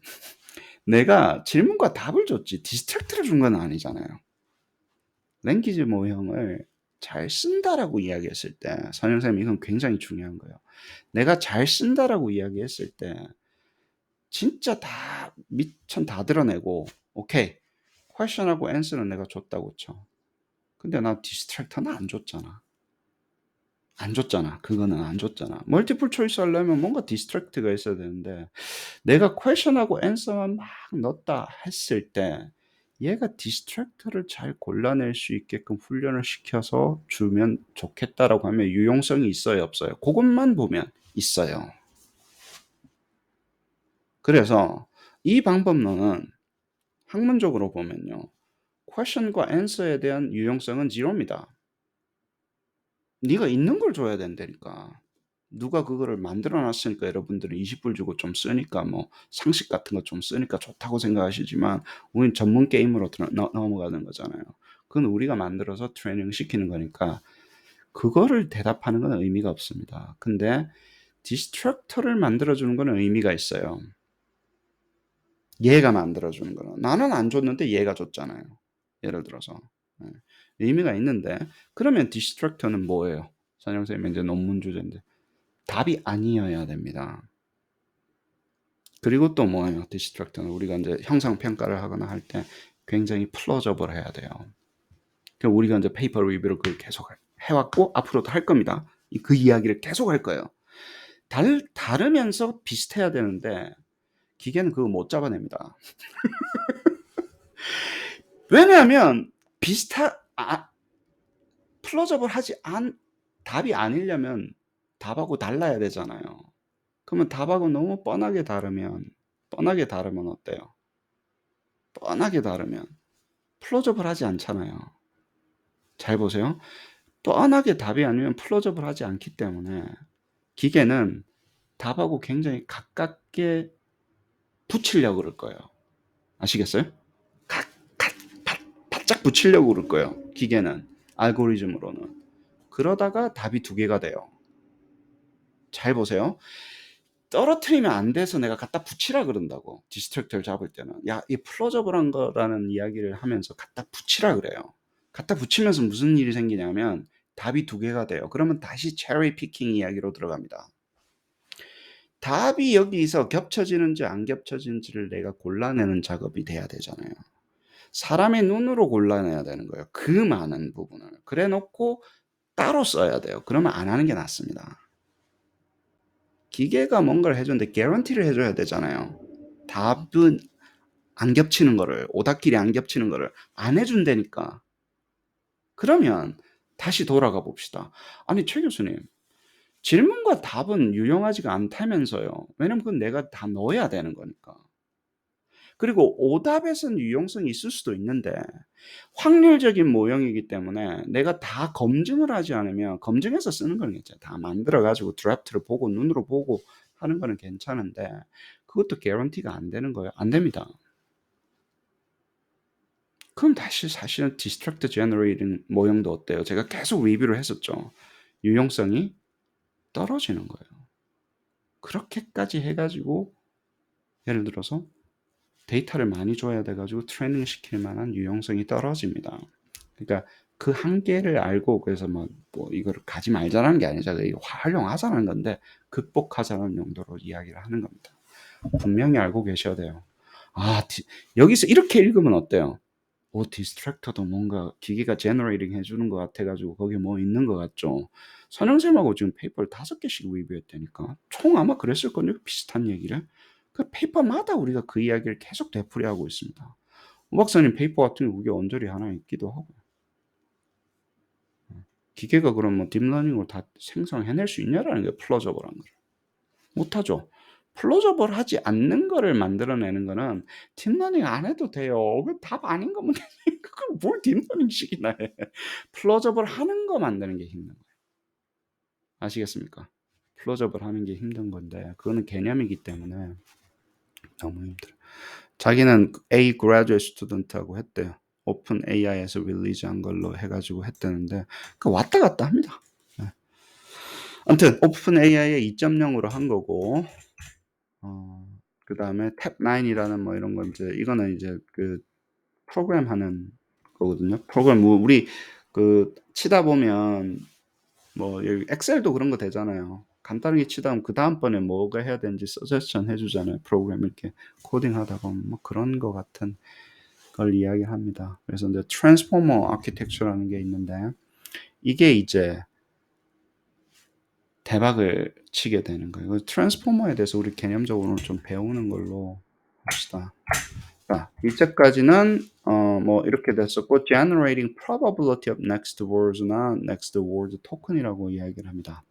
내가 질문과 답을 줬지 디스트랙터를 준 건 아니잖아요. 랭귀지 모형을 잘 쓴다라고 이야기했을 때 선생님 이건 굉장히 중요한 거예요. 내가 잘 쓴다라고 이야기했을 때 진짜 다 미천 다 드러내고 오케이. 퀘션하고 앤서는 내가 줬다고 쳐. 근데 나 디스트랙터는 안 줬잖아. 안 줬잖아. 그거는 안 줬잖아. 멀티플 초이스 하려면 뭔가 디스트랙트가 있어야 되는데 내가 퀘션하고 앤서만 막 넣었다 했을 때 얘가 디스트랙터를 잘 골라낼 수 있게끔 훈련을 시켜서 주면 좋겠다라고 하면 유용성이 있어요, 없어요? 그것만 보면 있어요. 그래서 이 방법론은 학문적으로 보면요. 퀘션과 앤서에 대한 유용성은 제로입니다. 네가 있는 걸 줘야 된다니까. 누가 그거를 만들어 놨으니까 여러분들은 20불 주고 좀 쓰니까 뭐 상식 같은 거 좀 쓰니까 좋다고 생각하시지만 우린 전문 게임으로 넘어가는 거잖아요. 그건 우리가 만들어서 트레이닝 시키는 거니까 그거를 대답하는 건 의미가 없습니다. 근데 디스트럭터를 만들어 주는 거는 의미가 있어요. 얘가 만들어 주는 거는. 나는 안 줬는데 얘가 줬잖아요. 예를 들어서. 예. 의미가 있는데 그러면 디스트럭터는 뭐예요? 선생님이 이제 논문 주제인데 답이 아니어야 됩니다. 그리고 또 뭐예요? 디스트럭터는 우리가 이제 형상 평가를 하거나 할 때 굉장히 플로저블 해야 돼요. 그러니까 우리가 이제 페이퍼 리뷰를 그걸 계속 해왔고 앞으로도 할 겁니다. 그 이야기를 계속 할 거예요. 다르면서 비슷해야 되는데 기계는 그거 못 잡아냅니다. 왜냐하면 플로저블 답이 아니려면 답하고 달라야 되잖아요. 그러면 답하고 너무 뻔하게 다르면 어때요? 뻔하게 다르면 플로저블 하지 않잖아요. 잘 보세요. 뻔하게 답이 아니면 플로저블 하지 않기 때문에 기계는 답하고 굉장히 가깝게 붙이려고 그럴 거예요. 아시겠어요? 바짝 붙이려고 그럴 거예요. 기계는 알고리즘으로는. 그러다가 답이 두 개가 돼요. 잘 보세요. 떨어뜨리면 안 돼서 내가 갖다 붙이라 그런다고. 디스트랙터를 잡을 때는. 야, 이 플로저블한 거라는 이야기를 하면서 갖다 붙이라 그래요. 갖다 붙이면서 무슨 일이 생기냐면 답이 두 개가 돼요. 그러면 다시 체리 피킹 이야기로 들어갑니다. 답이 여기서 겹쳐지는지 안 겹쳐지는지를 내가 골라내는 작업이 돼야 되잖아요. 사람의 눈으로 골라내야 되는 거예요. 그 많은 부분을. 그래 놓고 따로 써야 돼요. 그러면 안 하는 게 낫습니다. 기계가 뭔가를 해주는데 개런티를 해줘야 되잖아요. 답은 안 겹치는 거를, 오답끼리 안 겹치는 거를 안 해준다니까. 그러면 다시 돌아가 봅시다. 아니, 최 교수님, 질문과 답은 유용하지가 않다면서요. 왜냐면 그건 내가 다 넣어야 되는 거니까. 그리고 오답에서는 유용성이 있을 수도 있는데 확률적인 모형이기 때문에 내가 다 검증을 하지 않으면 검증해서 쓰는 건 괜찮아요. 다 만들어 가지고 드래프트를 보고 눈으로 보고 하는 거는 괜찮은데 그것도 개런티가 안 되는 거예요. 안 됩니다. 그럼 다시 사실은 디스트랙트 제너레이팅 모형도 어때요? 제가 계속 리뷰를 했었죠. 유용성이 떨어지는 거예요. 그렇게까지 해 가지고 예를 들어서 데이터를 많이 줘야 돼 가지고 트레이닝 시킬 만한 유용성이 떨어집니다. 그러니까 그 한계를 알고 그래서 뭐 이거를 가지 말자라는 게 아니잖아요. 이거 활용하자는 건데 극복하자는 용도로 이야기를 하는 겁니다. 분명히 알고 계셔야 돼요. 여기서 이렇게 읽으면 어때요? 디스트랙터도 뭔가 기계가 제너레이팅 해주는 것 같아가지고 거기에 뭐 있는 것 같죠. 선영쌤하고 지금 페이퍼를 5개씩 리뷰했다니까. 총 아마 그랬을 거요 비슷한 얘기를. 그 페이퍼마다 우리가 그 이야기를 계속 되풀이하고 있습니다. 오 박사님 페이퍼 같은 게 그게 언저리 하나 있기도 하고. 기계가 그럼 뭐 딥러닝으로 다 생성해낼 수 있냐라는 게 플러저블한 거죠. 못하죠. 플로저블 하지 않는 거를 만들어내는 거는 딥러닝 안 해도 돼요. 그 답 아닌 거면 그걸 뭘 딥러닝식이나 해. 플로저블 하는 거 만드는 게 힘든 거예요. 아시겠습니까? 플로저블 하는 게 힘든 건데 그거는 개념이기 때문에 너무 힘들어요. 자기는 A graduate student하고 했대요. 오픈 AI에서 릴리즈한 걸로 해가지고 했다는데 그 왔다 갔다 합니다. 네. 아무튼 오픈 AI의 2.0으로 한 거고 그 다음에 탭9이라는 뭐 이런 건 이거는 이제 그 프로그램 하는 거거든요. 프로그램, 우리 치다 보면 여기 엑셀도 그런 거 되잖아요. 간단하게 치다 보면 그 다음번에 뭐가 해야 되는지 서제스션 해주잖아요. 프로그램 이렇게 코딩 하다 보면 뭐 그런 거 같은 걸 이야기합니다. 그래서 이제 트랜스포머 아키텍처라는 게 있는데 이게 이제 대박을 치게 되는 거예요. 트랜스포머에 대해서 우리 개념적으로 좀 배우는 걸로 합시다. 자, 이제까지는 뭐 이렇게 됐었고 generating probability of next words나 next word token이라고 이야기를 합니다.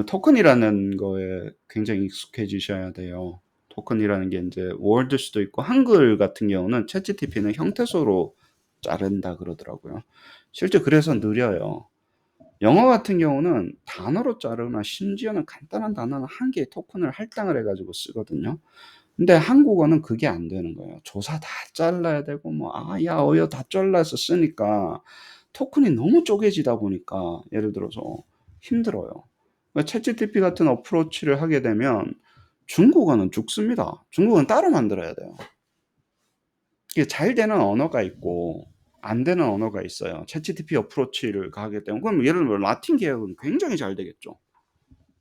토큰이라는 거에 굉장히 익숙해지셔야 돼요. 토큰이라는 게 이제 word일 수도 있고 한글 같은 경우는 챗GPT는 형태소로 자른다 그러더라고요. 실제 그래서 느려요. 영어 같은 경우는 단어로 자르거나 심지어는 간단한 단어는 한 개의 토큰을 할당을 해가지고 쓰거든요. 근데 한국어는 그게 안 되는 거예요. 조사 다 잘라야 되고 야 어여 다 잘라서 쓰니까 토큰이 너무 쪼개지다 보니까 예를 들어서 힘들어요. 그러니까 챗GPT 같은 어프로치를 하게 되면 중국어는 죽습니다. 중국어는 따로 만들어야 돼요. 이게 잘 되는 언어가 있고 안 되는 언어가 있어요. 챗GPT 어프로치를 가게 되면 그럼 예를 들면 라틴 계열은 굉장히 잘 되겠죠.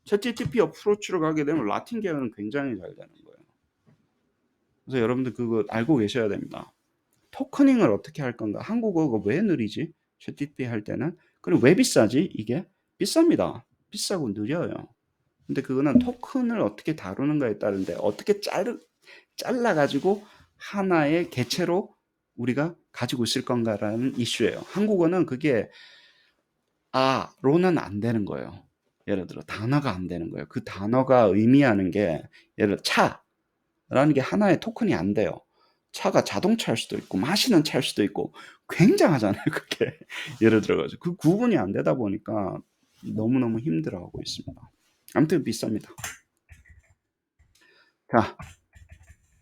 챗GPT 어프로치로 가게 되면 라틴 계열은 굉장히 잘 되는 거예요. 그래서 여러분들 그거 알고 계셔야 됩니다. 토커닝을 어떻게 할 건가? 한국어가 왜 느리지? 챗GPT 할 때는. 그리고 왜 비싸지? 이게 비쌉니다. 비싸고 느려요. 근데 그거는 토큰을 어떻게 다루는가에 따른데 어떻게 잘라가지고 하나의 개체로 우리가 가지고 있을 건가라는 이슈예요. 한국어는 그게 로는 안 되는 거예요. 예를 들어 단어가 안 되는 거예요. 그 단어가 의미하는 게 예를 들어 차라는 게 하나의 토큰이 안 돼요. 차가 자동차일 수도 있고 마시는 차일 수도 있고 굉장하잖아요. 그게 예를 들어가지고 그 구분이 안 되다 보니까 너무너무 힘들어하고 있습니다. 아무튼 비쌉니다. 자,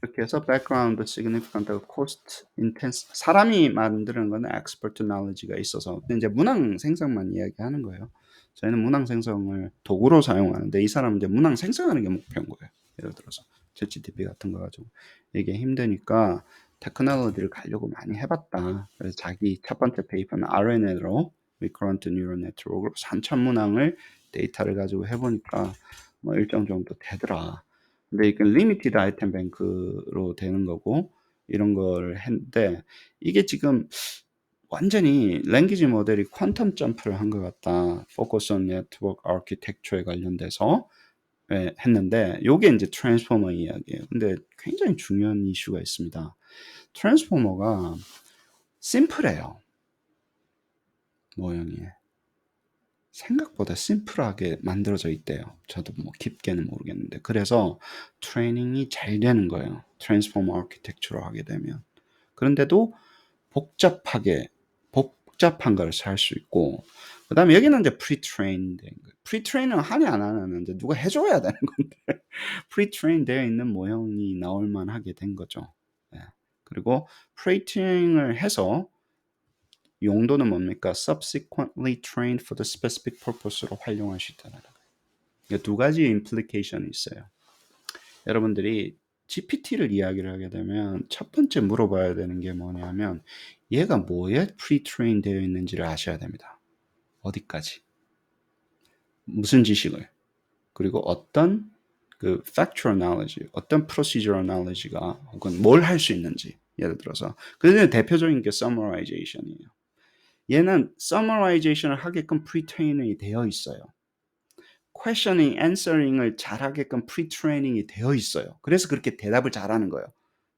이렇게 해서 background, significant, cost, intense. 사람이 만드는 거는 expert knowledge가 있어서 이제 문항 생성만 이야기하는 거예요. 저희는 문항 생성을 도구로 사용하는데 이 사람은 이제 문항 생성하는 게 목표인 거예요. 예를 들어서 ChatGPT 같은 거 가지고 이게 힘드니까 테크놀로지를 가려고 많이 해봤다. 그래서 자기 첫 번째 페이퍼는 RNN으로 Recurrent Neural Network으로 3,000 문항을 데이터를 가지고 해보니까 뭐 일정 정도 되더라. 근데 이게 리미티드 아이템 뱅크로 되는 거고 이런 걸 했는데 이게 지금 완전히 랭귀지 모델이 퀀텀 점프를 한 것 같다. 포커스 온 네트워크 아키텍처에 관련돼서 했는데 요게 이제 트랜스포머 이야기예요. 근데 굉장히 중요한 이슈가 있습니다. 트랜스포머가 심플해요. 모형이. 생각보다 심플하게 만들어져 있대요. 저도 뭐 깊게는 모르겠는데. 그래서 트레이닝이 잘 되는 거예요. 트랜스포머 아키텍처로 하게 되면. 그런데도 복잡한 걸 살 수 있고 그다음에 여기는 이제 pre-trained 된 거예요. pre-train은 하냐 안 하냐는 이제 누가 해 줘야 되는 건데 pre-train 되어 있는 모형이 나올 만하게 된 거죠. 예. 그리고 pre-training을 해서 용도는 뭡니까? subsequently trained for the specific purpose로 활용할 수 있다는 거예요. 그러니까 두 가지 implication이 있어요. 여러분들이 GPT를 이야기를 하게 되면 첫 번째 물어봐야 되는 게 뭐냐면 얘가 뭐에 pre-train 되어 있는지를 아셔야 됩니다. 어디까지? 무슨 지식을? 그리고 어떤 그 factual knowledge, 어떤 procedural knowledge가 혹은 뭘 할 수 있는지. 예를 들어서 그중에 대표적인 게 summarization이에요. 얘는 summarization을 하게끔 pre-training이 되어 있어요. questioning, answering을 잘하게끔 pre-training이 되어 있어요. 그래서 그렇게 대답을 잘하는 거예요.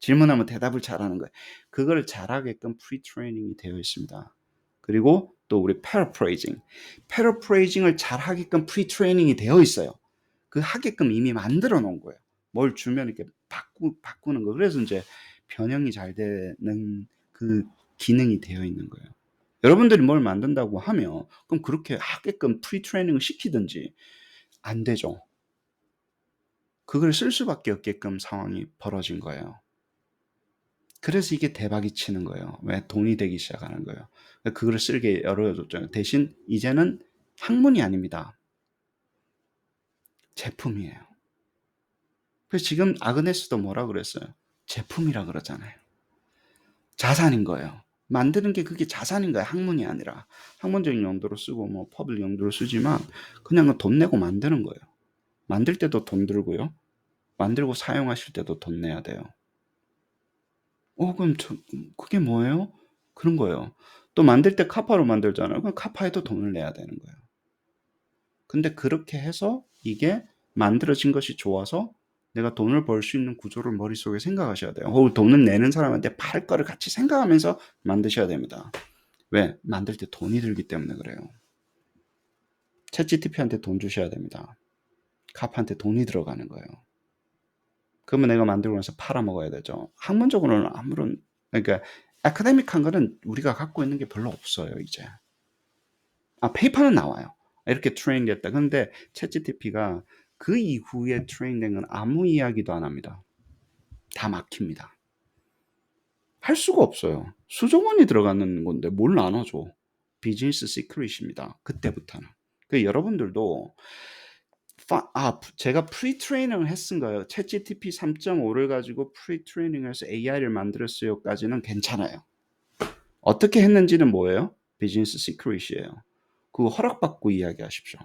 질문하면 대답을 잘하는 거예요. 그걸 잘하게끔 pre-training이 되어 있습니다. 그리고 또 우리 paraphrasing을 잘하게끔 pre-training이 되어 있어요. 그 하게끔 이미 만들어 놓은 거예요. 뭘 주면 이렇게 바꾸는 거. 그래서 이제 변형이 잘 되는 그 기능이 되어 있는 거예요. 여러분들이 뭘 만든다고 하면 그럼 그렇게 하게끔 프리트레이닝을 시키든지 안 되죠. 그걸 쓸 수밖에 없게끔 상황이 벌어진 거예요. 그래서 이게 대박이 치는 거예요. 왜? 돈이 되기 시작하는 거예요. 그걸 쓰게 열어줬잖아요. 대신 이제는 학문이 아닙니다. 제품이에요. 그래서 지금 아그네스도 뭐라 그랬어요? 제품이라 그러잖아요. 자산인 거예요. 만드는 게 그게 자산인 거예요. 학문이 아니라. 학문적인 용도로 쓰고 뭐 퍼블릭 용도로 쓰지만 그냥 돈 내고 만드는 거예요. 만들 때도 돈 들고요. 만들고 사용하실 때도 돈 내야 돼요. 그럼 그게 뭐예요? 그런 거예요. 또 만들 때 카파로 만들잖아요. 그럼 카파에도 돈을 내야 되는 거예요. 근데 그렇게 해서 이게 만들어진 것이 좋아서 내가 돈을 벌 수 있는 구조를 머릿속에 생각하셔야 돼요. 돈을 내는 사람한테 팔 거를 같이 생각하면서 만드셔야 됩니다. 왜? 만들 때 돈이 들기 때문에 그래요. 챗GPT한테 돈 주셔야 됩니다. 카파한테 돈이 들어가는 거예요. 그러면 내가 만들고 나서 팔아먹어야 되죠. 학문적으로는 아무런, 그러니까 아카데믹한 거는 우리가 갖고 있는 게 별로 없어요, 이제. 페이퍼는 나와요. 이렇게 트레인 됐다. 근데 챗GPT가 그 이후에 트레인 된 건 아무 이야기도 안 합니다. 다 막힙니다. 할 수가 없어요. 수조 원이 들어가는 건데 뭘 나눠줘. 비즈니스 시크릿입니다. 그때부터는. 그 여러분들도 제가 프리트레이닝을 했은 거예요. 챗GPT 3.5를 가지고 프리트레이닝해서 AI를 만들었어요까지는 괜찮아요. 어떻게 했는지는 뭐예요? 비즈니스 시크릿이에요. 그거 허락받고 이야기하십시오.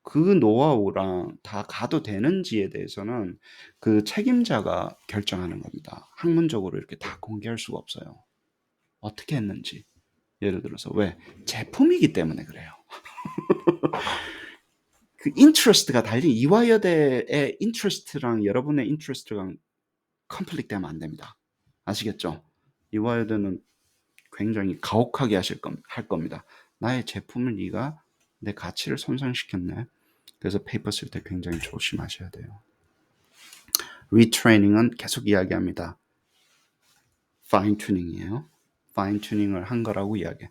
그 노하우랑 다 가도 되는지에 대해서는 그 책임자가 결정하는 겁니다. 학문적으로 이렇게 다 공개할 수가 없어요. 어떻게 했는지. 예를 들어서 왜? 제품이기 때문에 그래요. 그 인트러스트가 달린 이화여대의 인트러스트랑 여러분의 인트러스트랑 컨플릭 되면 안 됩니다. 아시겠죠? 이화여대는 굉장히 가혹하게 할 겁니다. 나의 제품을 네가 내 가치를 손상시켰네. 그래서 페이퍼 쓸 때 굉장히 조심하셔야 돼요. 리트레이닝은 계속 이야기합니다. 파인 튜닝이에요. 파인 튜닝을 한 거라고 이야기해.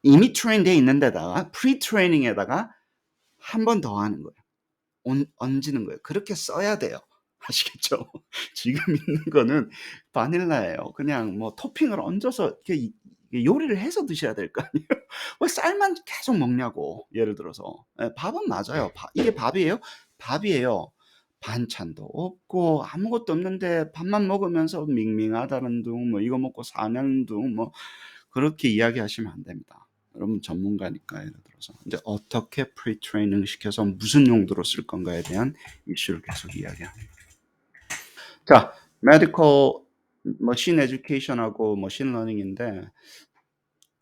이미 트레인 돼 있는 데다가 프리 트레이닝에다가 한 번 더 하는 거예요. 얹는 거예요. 그렇게 써야 돼요. 아시겠죠? 지금 있는 거는 바닐라예요. 그냥 뭐 토핑을 얹어서 이렇게 요리를 해서 드셔야 될 거 아니에요. 왜 쌀만 계속 먹냐고. 예를 들어서 밥은 맞아요. 이게 밥이에요? 밥이에요. 반찬도 없고 아무것도 없는데 밥만 먹으면서 밍밍하다는 둥, 뭐 이거 먹고 사냐는 둥, 뭐 그렇게 이야기하시면 안 됩니다. 여러분 전문가니까. 예를 들어서 이제 어떻게 프리트레이닝 시켜서 무슨 용도로 쓸 건가에 대한 이슈를 계속 이야기합니다. 자, 메디컬 머신 에듀케이션하고 머신 러닝인데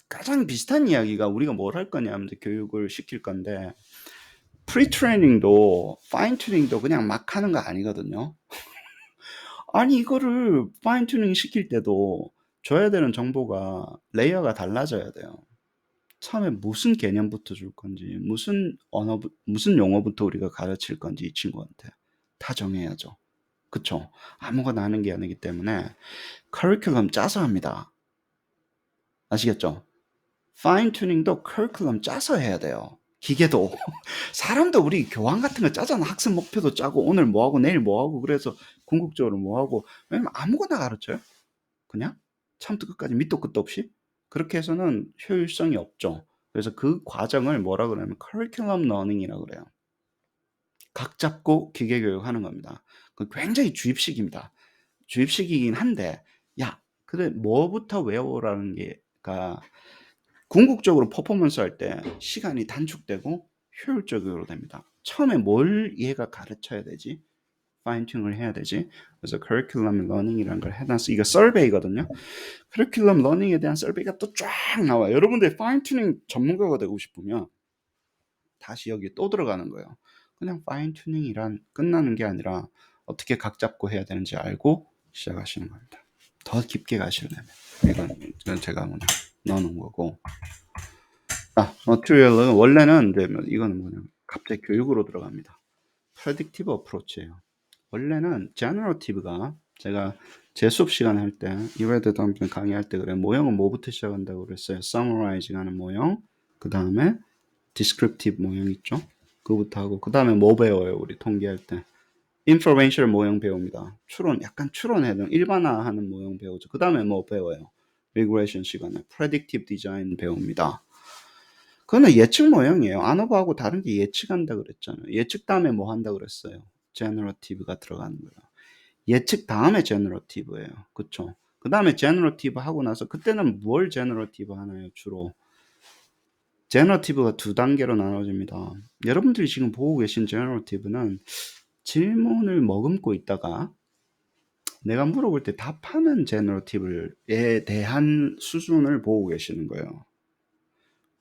가장 비슷한 이야기가 우리가 뭘 할 거냐면 교육을 시킬 건데 프리트레이닝도 파인 튜닝도 그냥 막 하는 거 아니거든요. 아니 이거를 파인 튜닝 시킬 때도 줘야 되는 정보가 레이어가 달라져야 돼요. 처음에 무슨 개념부터 줄 건지, 무슨 용어부터 우리가 가르칠 건지 이 친구한테 다 정해야죠. 그쵸? 아무거나 하는 게 아니기 때문에 커리큘럼 짜서 합니다. 아시겠죠? 파인 튜닝도 커리큘럼 짜서 해야 돼요. 기계도. 사람도 우리 교환 같은 거 짜잖아. 학습 목표도 짜고 오늘 뭐 하고 내일 뭐 하고 그래서 궁극적으로 뭐 하고 왜냐면 아무거나 가르쳐요. 그냥 처음부터 끝까지 밑도 끝도 없이. 그렇게 해서는 효율성이 없죠. 그래서 그 과정을 뭐라 그러냐면 커리큘럼 러닝이라고 그래요. 각 잡고 기계 교육하는 겁니다. 그 굉장히 주입식입니다. 주입식이긴 한데 야 근데 뭐부터 외우라는 게가 궁극적으로 퍼포먼스 할 때 시간이 단축되고 효율적으로 됩니다. 처음에 뭘 얘가 가르쳐야 되지? 파인 튜닝을 해야 되지? 그래서 커리큘럼 러닝이라는 걸 해놨어. 이거 서베이거든요. 커리큘럼 러닝에 대한 서베이가 또 쫙 나와요. 여러분들 파인 튜닝 전문가가 되고 싶으면 다시 여기 또 들어가는 거예요. 그냥 파인 튜닝이란 끝나는 게 아니라 어떻게 각 잡고 해야 되는지 알고 시작하시는 겁니다. 더 깊게 가시려면 이건 제가 그냥 넣어놓은 거고. 머티리얼은 원래는 이제 이거는 뭐냐면 갑자기 교육으로 들어갑니다. 프레딕티브 어프로치예요. 원래는 제너러티브가 제가 제 수업 시간 할 때 이외에도 강의할 때 그래 모형은 뭐부터 시작한다고 그랬어요. summarizing 하는 모형, 그 다음에 descriptive 모형 있죠. 그거부터 하고 그 다음에 뭐 배워요? 우리 통계할 때 inferential 모형 배웁니다. 약간 추론해야 되는 일반화하는 모형 배우죠. 그 다음에 뭐 배워요? regression 시간에 predictive design 배웁니다. 그거는 예측 모형이에요. 아노바하고 다른 게 예측한다 그랬잖아요. 예측 다음에 뭐 한다 그랬어요. 제너러티브가 들어가는 거예요. 예측 다음에 제너러티브예요. 그쵸? 그 다음에 제너러티브 하고 나서 그때는 뭘 제너러티브 하나요? 주로 제너러티브가 두 단계로 나눠집니다. 여러분들이 지금 보고 계신 제너러티브는 질문을 머금고 있다가 내가 물어볼 때 답하는 제너러티브에 대한 수준을 보고 계시는 거예요.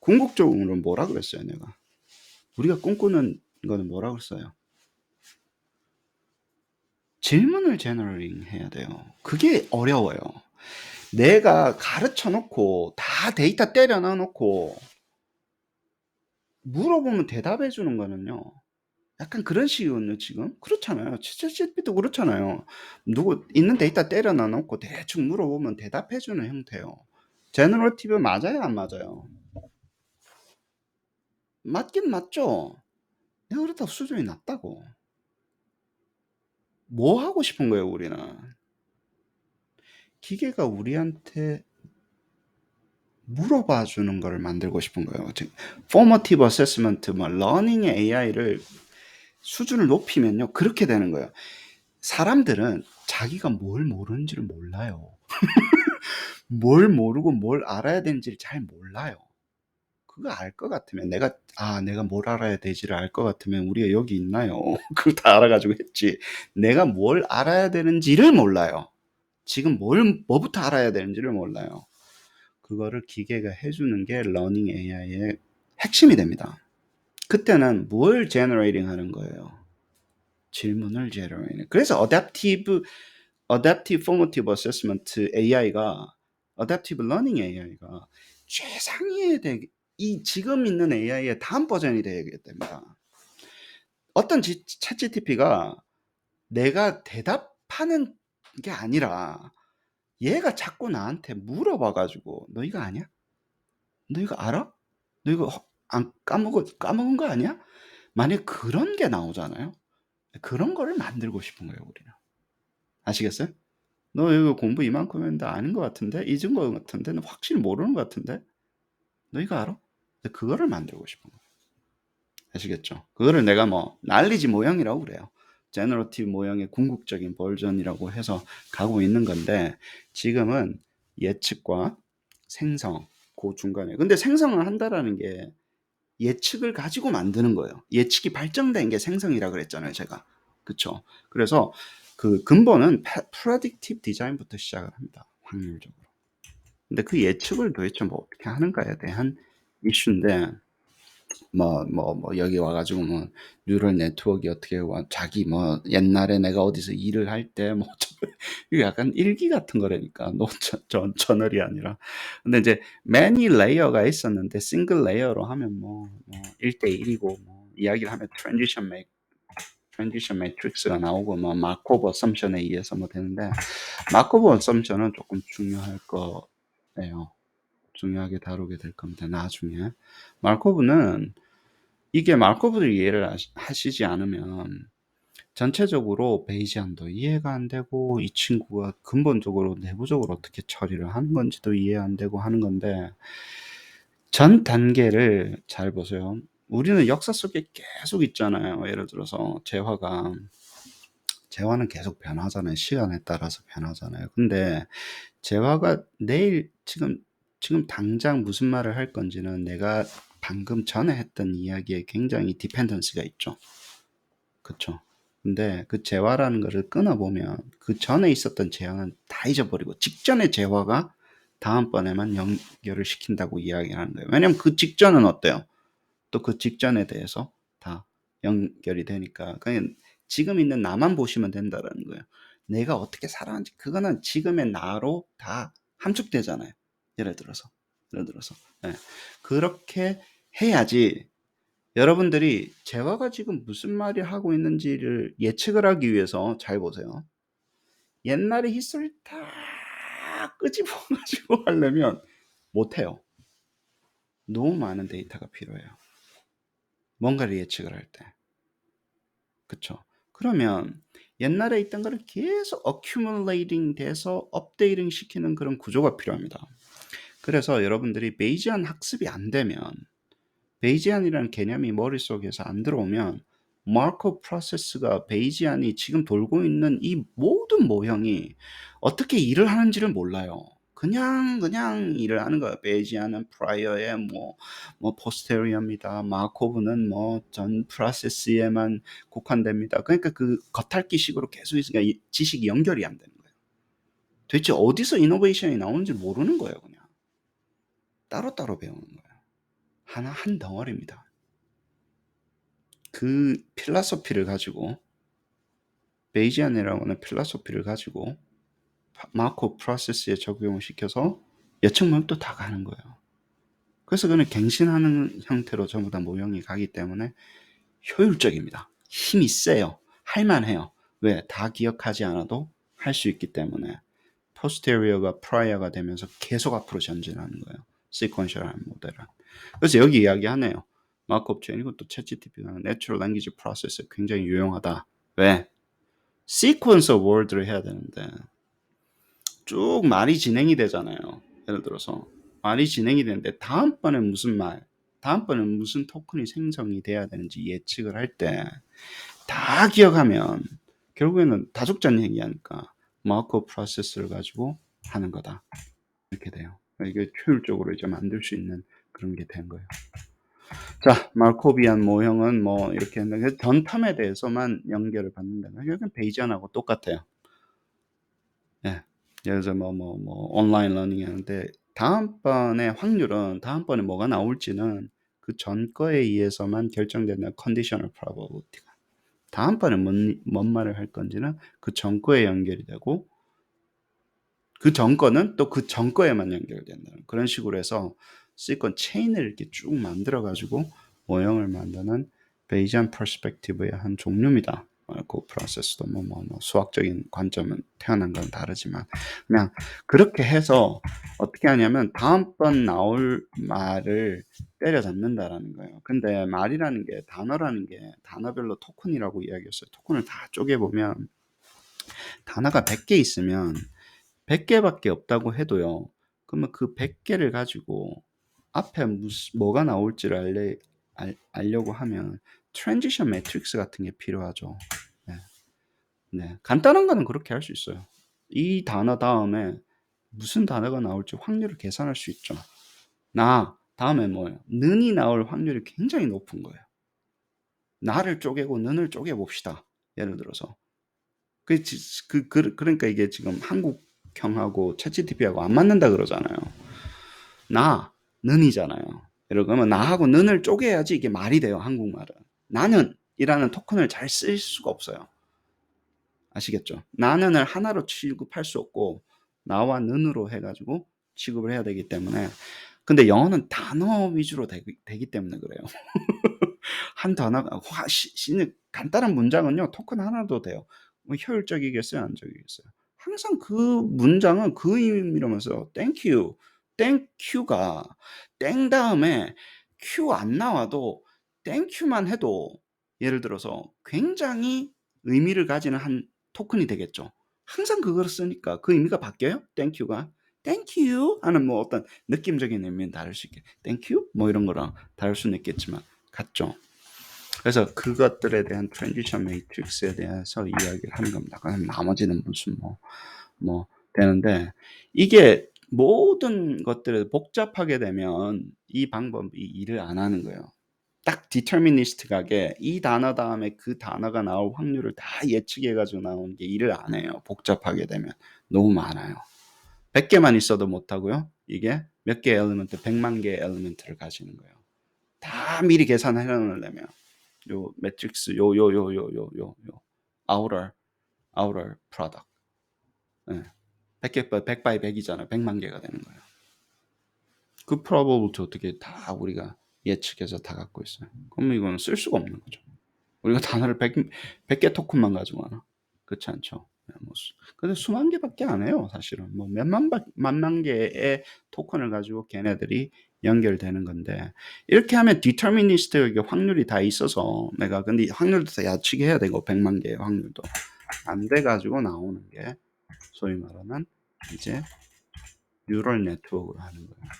궁극적으로는 뭐라 그랬어요, 내가? 우리가 꿈꾸는 거는 뭐라 그랬어요? 질문을 제너레이팅 해야 돼요. 그게 어려워요. 내가 가르쳐 놓고 다 데이터 때려 넣어 놓고 물어보면 대답해 주는 거는요. 약간 그런 식이거든요, 지금. 그렇잖아요. 챗GPT도 그렇잖아요. 누구 있는 데이터 때려 넣어 놓고 대충 물어보면 대답해 주는 형태요. 제너러티브 맞아요, 안 맞아요? 맞긴 맞죠. 내가 그렇다고 수준이 낮다고. 뭐 하고 싶은 거예요, 우리는? 기계가 우리한테 물어봐 주는 걸 만들고 싶은 거예요. 즉 formative assessment 뭐 러닝의 AI를 수준을 높이면요. 그렇게 되는 거예요. 사람들은 자기가 뭘 모르는지를 몰라요. 뭘 모르고 뭘 알아야 되는지를 잘 몰라요. 그거 알 것 같으면 내가 뭘 알아야 되지를 알 것 같으면 우리가 여기 있나요? 그걸 다 알아가지고 했지. 내가 뭘 알아야 되는지를 몰라요. 지금 뭐부터 알아야 되는지를 몰라요. 그거를 기계가 해주는 게 러닝 AI의 핵심이 됩니다. 그때는 뭘 제너레이팅 하는 거예요? 질문을 제너레이팅. 그래서 adaptive formative assessment AI가 adaptive learning AI가 최상위에 이 지금 있는 AI의 다음 버전이 되게 됩니다. 어떤 챗GPT가 내가 대답하는 게 아니라 얘가 자꾸 나한테 물어봐 가지고 너 이거 아냐? 너 이거 알아? 너 이거 안 까먹은 거 아니야? 만약 그런 게 나오잖아요. 그런 거를 만들고 싶은 거예요, 우리는. 아시겠어요? 너 이거 공부 이만큼 했는데 아닌 것 같은데? 잊은 것 같은데? 너 확실히 모르는 것 같은데? 너 이거 알아? 그거를 만들고 싶은 거예요. 아시겠죠? 그거를 내가 뭐 날리지 모형이라고 그래요. 제너러티브 모형의 궁극적인 버전이라고 해서 가고 있는 건데 지금은 예측과 생성 그 중간에 근데 생성을 한다라는 게 예측을 가지고 만드는 거예요. 예측이 발전된 게 생성이라 그랬잖아요, 제가. 그쵸? 그래서 그 근본은 predictive design부터 시작을 합니다. 확률적으로. 근데 그 예측을 도대체 뭐 어떻게 하는가에 대한 이슈인데 여기 와가지고 뉴럴 네트워크가 어떻게 자기 옛날에 내가 어디서 일을 할 때 이거 약간 일기 같은 거라니까 저널이 아니라 근데 이제 many 레이어가 있었는데 싱글 레이어로 하면 1대1이고 이야기를 하면 트랜지션 매트릭스가 나오고 마코브 어썸션에 의해서 되는데 마코브 어썸션은 조금 중요할 거예요. 중요하게 다루게 될 겁니다, 나중에. 마르코브는 이게 마르코브를 이해를 하시지 않으면 전체적으로 베이지안도 이해가 안 되고 이 친구가 근본적으로 내부적으로 어떻게 처리를 하는 건지도 이해 안 되고 하는 건데, 전 단계를 잘 보세요. 우리는 역사 속에 계속 있잖아요. 예를 들어서 재화는 계속 변하잖아요. 시간에 따라서 변하잖아요. 근데 재화가 내일 지금 당장 무슨 말을 할 건지는 내가 방금 전에 했던 이야기에 굉장히 디펜던시가 있죠. 그쵸? 근데 그 재화라는 거를 끊어보면 그 전에 있었던 재화는 다 잊어버리고 직전의 재화가 다음번에만 연결을 시킨다고 이야기하는 거예요. 왜냐면 그 직전은 어때요? 또 그 직전에 대해서 다 연결이 되니까 그냥 지금 있는 나만 보시면 된다라는 거예요. 내가 어떻게 살아왔는지 그거는 지금의 나로 다 함축되잖아요. 예를 들어서 예. 그렇게 해야지 여러분들이 재화가 지금 무슨 말을 하고 있는지를 예측을 하기 위해서 잘 보세요. 옛날의 히스토리 다 끄집어 가지고 하려면 못해요. 너무 많은 데이터가 필요해요. 뭔가를 예측을 할 때. 그쵸? 그러면 옛날에 있던 거를 계속 accumulating 돼서 업데이팅 시키는 그런 구조가 필요합니다. 그래서 여러분들이 베이지안 학습이 안 되면, 베이지안이라는 개념이 머릿속에서 안 들어오면 마르코브 프로세스가 베이지안이 지금 돌고 있는 이 모든 모형이 어떻게 일을 하는지를 몰라요. 그냥 일을 하는 거예요. 베이지안은 프라이어에 뭐 포스테리어입니다. 마르코브는 뭐 전 프로세스에만 국한됩니다. 그러니까 그 겉핥기식으로 계속 있으니까 이 지식이 연결이 안 되는 거예요. 도대체 어디서 이노베이션이 나오는지 모르는 거예요. 그냥 따로따로 배우는 거예요. 하나 한 덩어리입니다. 그 필라소피를 가지고, 베이지안이라고 하는 필라소피를 가지고 마르코브 프로세스에 적용을 시켜서 예측력도 다 가는 거예요. 그래서 그는 갱신하는 형태로 전부 다 모형이 가기 때문에 효율적입니다. 힘이 세요. 할만해요. 왜? 다 기억하지 않아도 할 수 있기 때문에. 포스테리어가 프라이어가 되면서 계속 앞으로 전진하는 거예요. 시퀀셜한 모델은. 그래서 여기 이야기하네요. 마크업 체인, 이것도 챗GPT가 Natural Language Process에 굉장히 유용하다. 왜? 시퀀스 오브 월드를 해야 되는데 쭉 말이 진행이 되잖아요. 예를 들어서 말이 진행이 되는데 다음번에 무슨 토큰이 생성이 돼야 되는지 예측을 할 때 다 기억하면 결국에는 다족전 얘기하니까 마크업 프로세스를 가지고 하는 거다. 이렇게 돼요. 이게 효율적으로 이제 만들 수 있는 그런 게 된 거예요. 자, 마르코비안 모형은 뭐 이렇게 했는데 전 텀에 대해서만 연결을 받는다. 이건 베이지안하고 똑같아요. 예. 예를 들어 온라인 러닝 하는데 다음번에 뭐가 나올지는 그 전 거에 의해서만 결정된다. 컨디셔널 프로버빌리티가. 다음번에 뭔 말을 할 건지는 그 전 거에 연결이 되고 그 전 거는 또 그 전 거에만 연결된다는 그런 식으로 해서 시퀀 체인을 이렇게 쭉 만들어 가지고 모형을 만드는 베이지안 퍼스펙티브의 한 종류입니다. 그 프로세스도 수학적인 관점은 태어난 건 다르지만 그냥 그렇게 해서 어떻게 하냐면 다음번 나올 말을 때려잡는다라는 거예요. 근데 말이라는 게 단어라는 게 단어별로 토큰이라고 이야기했어요. 토큰을 다 쪼개보면 단어가 100개 있으면 100개밖에 없다고 해도요. 그러면 그 100개를 가지고 앞에 뭐가 나올지를 알려고 하면 트랜지션 매트릭스 같은 게 필요하죠. 네. 네. 간단한 거는 그렇게 할 수 있어요. 이 단어 다음에 무슨 단어가 나올지 확률을 계산할 수 있죠. 다음에 뭐예요? 는이 나올 확률이 굉장히 높은 거예요. 나를 쪼개고 는을 쪼개 봅시다. 예를 들어서. 그러니까 이게 지금 한국형하고 챗GPT하고 안 맞는다 그러잖아요. 는이잖아요. 그러면 나하고 는을 쪼개야지 이게 말이 돼요. 한국말은. 나는 이라는 토큰을 잘 쓸 수가 없어요. 아시겠죠? 나는을 하나로 취급할 수 없고 나와 는으로 해가지고 취급을 해야 되기 때문에. 근데 영어는 단어 위주로 되기 때문에 그래요. 한 단어가 간단한 문장은요 토큰 하나도 돼요. 효율적이겠어요, 안 적이겠어요? 항상 그 문장은 그 의미라면서 Thank you. 땡큐가 땡 다음에 큐 안 나와도 땡큐만 해도 예를 들어서 굉장히 의미를 가지는 한 토큰이 되겠죠. 항상 그거를 쓰니까 그 의미가 바뀌어요? 땡큐가. 땡큐 하는 뭐 어떤 느낌적인 의미는 다를 수 있게 땡큐 뭐 이런 거랑 다를 수는 있겠지만 같죠. 그래서 그것들에 대한 트랜지션 매트릭스에 대해서 이야기를 하는 겁니다. 그럼 나머지는 무슨 뭐 되는데 이게 모든 것들을 복잡하게 되면 이 방법이 일을 안 하는 거예요. 딱 디터미니스틱하게 이 단어 다음에 그 단어가 나올 확률을 다 예측해 가지고 나오는 게 일을 안 해요. 복잡하게 되면 너무 많아요. 100개만 있어도 못 하고요. 이게 몇 개의 엘리먼트, 100만 개의 엘리먼트를 가지는 거예요. 다 미리 계산해 놓으려면 요 매트릭스 요 outer product. 예. 100개 100 by 100이잖아요. 100만 개가 되는 거예요. 그 probability 어떻게 다 우리가 예측해서 다 갖고 있어요. 그러면 이거는 쓸 수가 없는 거죠. 우리가 단어를 100개 토큰만 가지고 하나? 그렇지 않죠. 근데 수만 개밖에 안 해요, 사실은. 뭐 만만 개의 토큰을 가지고 걔네들이 연결되는 건데, 이렇게 하면 디터미니스트에게 확률이 다 있어서 내가 근데 확률도 다 야치게 해야 되고 100만 개의 확률도 안 돼 가지고 나오는 게 소위 말하는 이제 뉴럴 네트워크를 하는 거예요.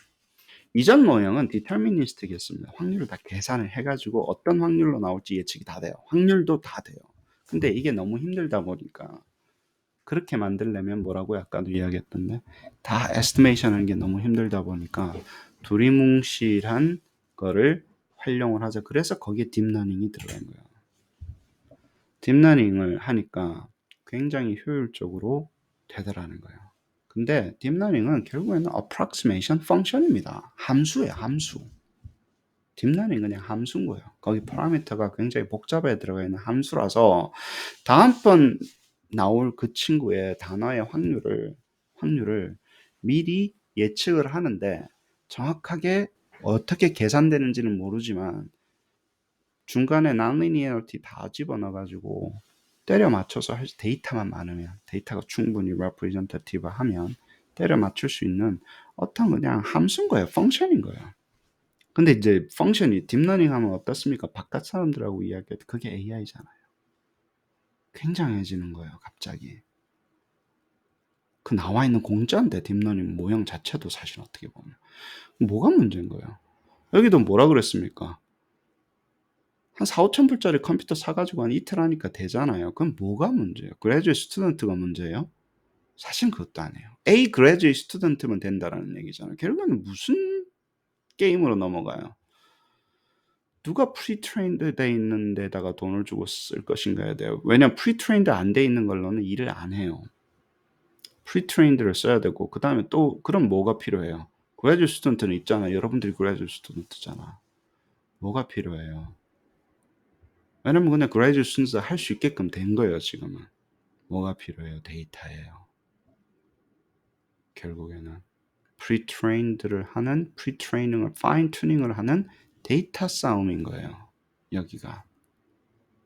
이전 모형은 디터미니스틱이었습니다. 확률을 다 계산을 해가지고 어떤 확률로 나올지 예측이 다 돼요. 확률도 다 돼요. 근데 이게 너무 힘들다 보니까 그렇게 만들려면 뭐라고 아까도 이야기했던데 다 에스티메이션 하는 게 너무 힘들다 보니까 두리뭉실한 거를 활용을 하자. 그래서 거기에 딥러닝이 들어간 거예요. 딥러닝을 하니까 굉장히 효율적으로 되더라는 거예요. 근데 딥러닝은 결국에는 approximation function입니다. 함수예요, 함수. 딥러닝은 그냥 함수인 거예요. 거기 파라미터가 굉장히 복잡하게 들어가 있는 함수라서 다음번 나올 그 친구의 단어의 확률을 미리 예측을 하는데 정확하게 어떻게 계산되는지는 모르지만 중간에 non-linearity 다 집어넣어가지고 때려 맞춰서 데이터만 많으면 데이터가 충분히 representative 하면 때려 맞출 수 있는 어떤 그냥 함수인 거예요. 펑션인 거예요. 근데 이제 펑션이 딥러닝 하면 어떻습니까? 바깥 사람들하고 이야기할 때 그게 AI잖아요. 굉장해지는 거예요, 갑자기. 그 나와 있는 공짜인데 딥러닝 모형 자체도 사실 어떻게 보면 뭐가 문제인 거예요. 여기도 뭐라 그랬습니까? 한 4, 5천 불짜리 컴퓨터 사가지고 한 이틀 하니까 되잖아요. 그럼 뭐가 문제예요? 그레듀에이트 스튜던트가 문제예요? 사실 그것도 아니에요. A 그레듀에이트 스튜던트면 된다라는 얘기잖아요. 결국에는 무슨 게임으로 넘어가요? 누가 프리트레인드 돼 있는 데다가 돈을 주고 쓸 것인가에 대해요. 왜냐면 프리트레인드 안 돼 있는 걸로는 일을 안 해요. 프리트레인드를 써야 되고 그 다음에 또 그럼 뭐가 필요해요? 그레듀에이트 스튜던트는 있잖아. 여러분들이 그레듀에이트 스튜던트잖아. 뭐가 필요해요? 왜냐면 그냥 그레듀에이트 스튜던트 할 수 있게끔 된 거예요. 지금은. 뭐가 필요해요? 데이터예요. 결국에는 프리트레인드를 하는 프리트레이닝을 파인 튜닝을 하는 데이터 싸움인 거예요. 여기가.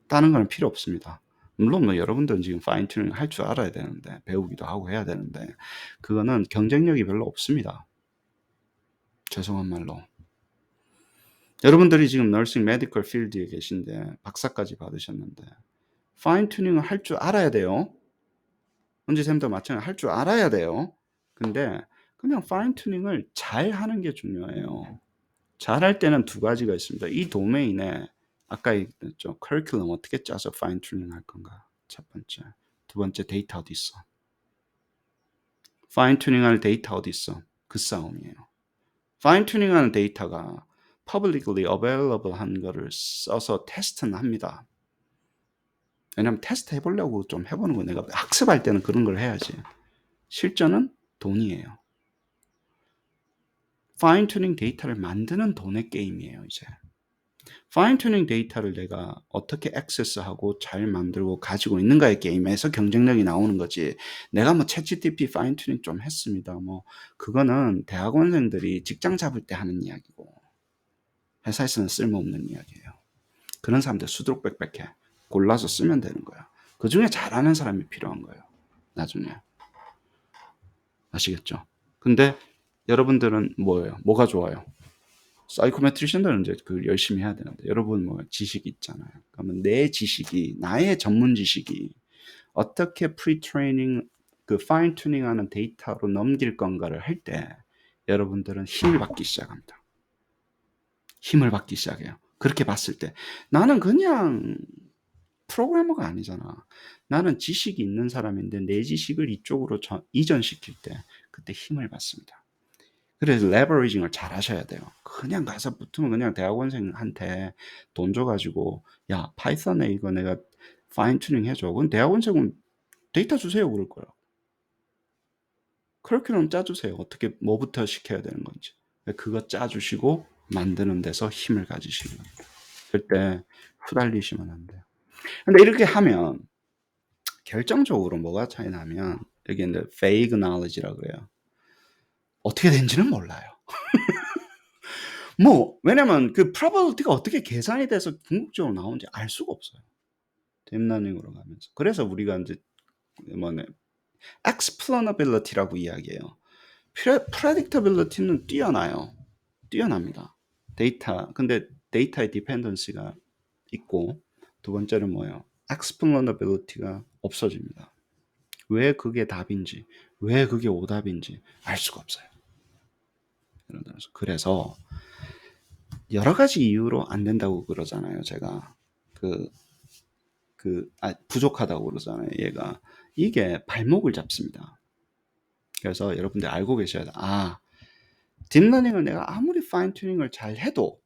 다른 거는 필요 없습니다. 물론 뭐 여러분들은 지금 파인 튜닝 할 줄 알아야 되는데 배우기도 하고 해야 되는데 그거는 경쟁력이 별로 없습니다. 죄송한 말로. 여러분들이 지금 너싱 메디컬 필드에 계신데 박사까지 받으셨는데 파인 튜닝을 할 줄 알아야 돼요. 은지쌤도 마찬가지로 할 줄 알아야 돼요. 근데 그냥 파인 튜닝을 잘 하는 게 중요해요. 잘할 때는 두 가지가 있습니다. 이 도메인에 아까 얘기했죠. 커리큘럼 어떻게 짜서 파인 튜닝 할 건가. 첫 번째. 두 번째 데이터 어디 있어. 파인 튜닝할 데이터 어디 있어. 그 싸움이에요. 파인 튜닝하는 데이터가 publicly available 한 거를 써서 테스트는 합니다. 왜냐면 테스트 해보려고 좀 해보는 거예요. 내가 학습할 때는 그런 걸 해야지. 실전은 돈이에요. 파인 튜닝 데이터를 만드는 돈의 게임이에요, 이제. 파인 튜닝 데이터를 내가 어떻게 액세스하고 잘 만들고 가지고 있는가의 게임에서 경쟁력이 나오는 거지. 내가 뭐 챗GPT 파인 튜닝 좀 했습니다. 뭐 그거는 대학원생들이 직장 잡을 때 하는 이야기고 회사에서는 쓸모없는 이야기예요. 그런 사람들 수두룩빽빽해. 골라서 쓰면 되는 거야. 그 중에 잘하는 사람이 필요한 거예요. 나중에. 아시겠죠? 근데 여러분들은 뭐예요? 뭐가 좋아요? 사이코메트리션들은 이제 그 열심히 해야 되는데 여러분 뭐 지식이 있잖아요. 그러면 내 지식이 나의 전문 지식이 어떻게 프리트레이닝 그 파인 튜닝하는 데이터로 넘길 건가를 할 때 여러분들은 힘을 받기 시작합니다. 힘을 받기 시작해요. 그렇게 봤을 때 나는 그냥 프로그래머가 아니잖아. 나는 지식이 있는 사람인데 내 지식을 이쪽으로 이전시킬 때 그때 힘을 받습니다. 그래서 레버리징을 잘 하셔야 돼요. 그냥 가서 붙으면 그냥 대학원생한테 돈 줘가지고 야 파이썬에 이거 내가 파인 튜닝 해줘. 그건 대학원생은 데이터 주세요 그럴 거야. 커리큘럼 짜주세요. 어떻게 뭐부터 시켜야 되는 건지. 그거 짜주시고 만드는 데서 힘을 가지시는 겁니다. 절대 후달리시면 안 돼요. 근데 이렇게 하면 결정적으로 뭐가 차이 나면 여기 이제 vague knowledge라고 그래요. 어떻게 된지는 몰라요. 뭐 왜냐면 그 probability가 어떻게 계산이 돼서 궁극적으로 나오는지 알 수가 없어요. 딥러닝으로 가면서. 그래서 우리가 이제 뭐네 explainability라고 이야기해요. predictability는 뛰어나요. 뛰어납니다. 근데 데이터의 디펜던시가 있고 두 번째는 뭐예요? explainability가 없어집니다. 왜 그게 답인지, 왜 그게 오답인지 알 수가 없어요. 그래서 여러 가지 이유로 안 된다고 그러잖아요. 제가 부족하다고 그러잖아요. 얘가 이게 발목을 잡습니다. 그래서 여러분들 알고 계셔야 돼. 딥러닝을 내가 아무리 파인 튜닝을 잘 해도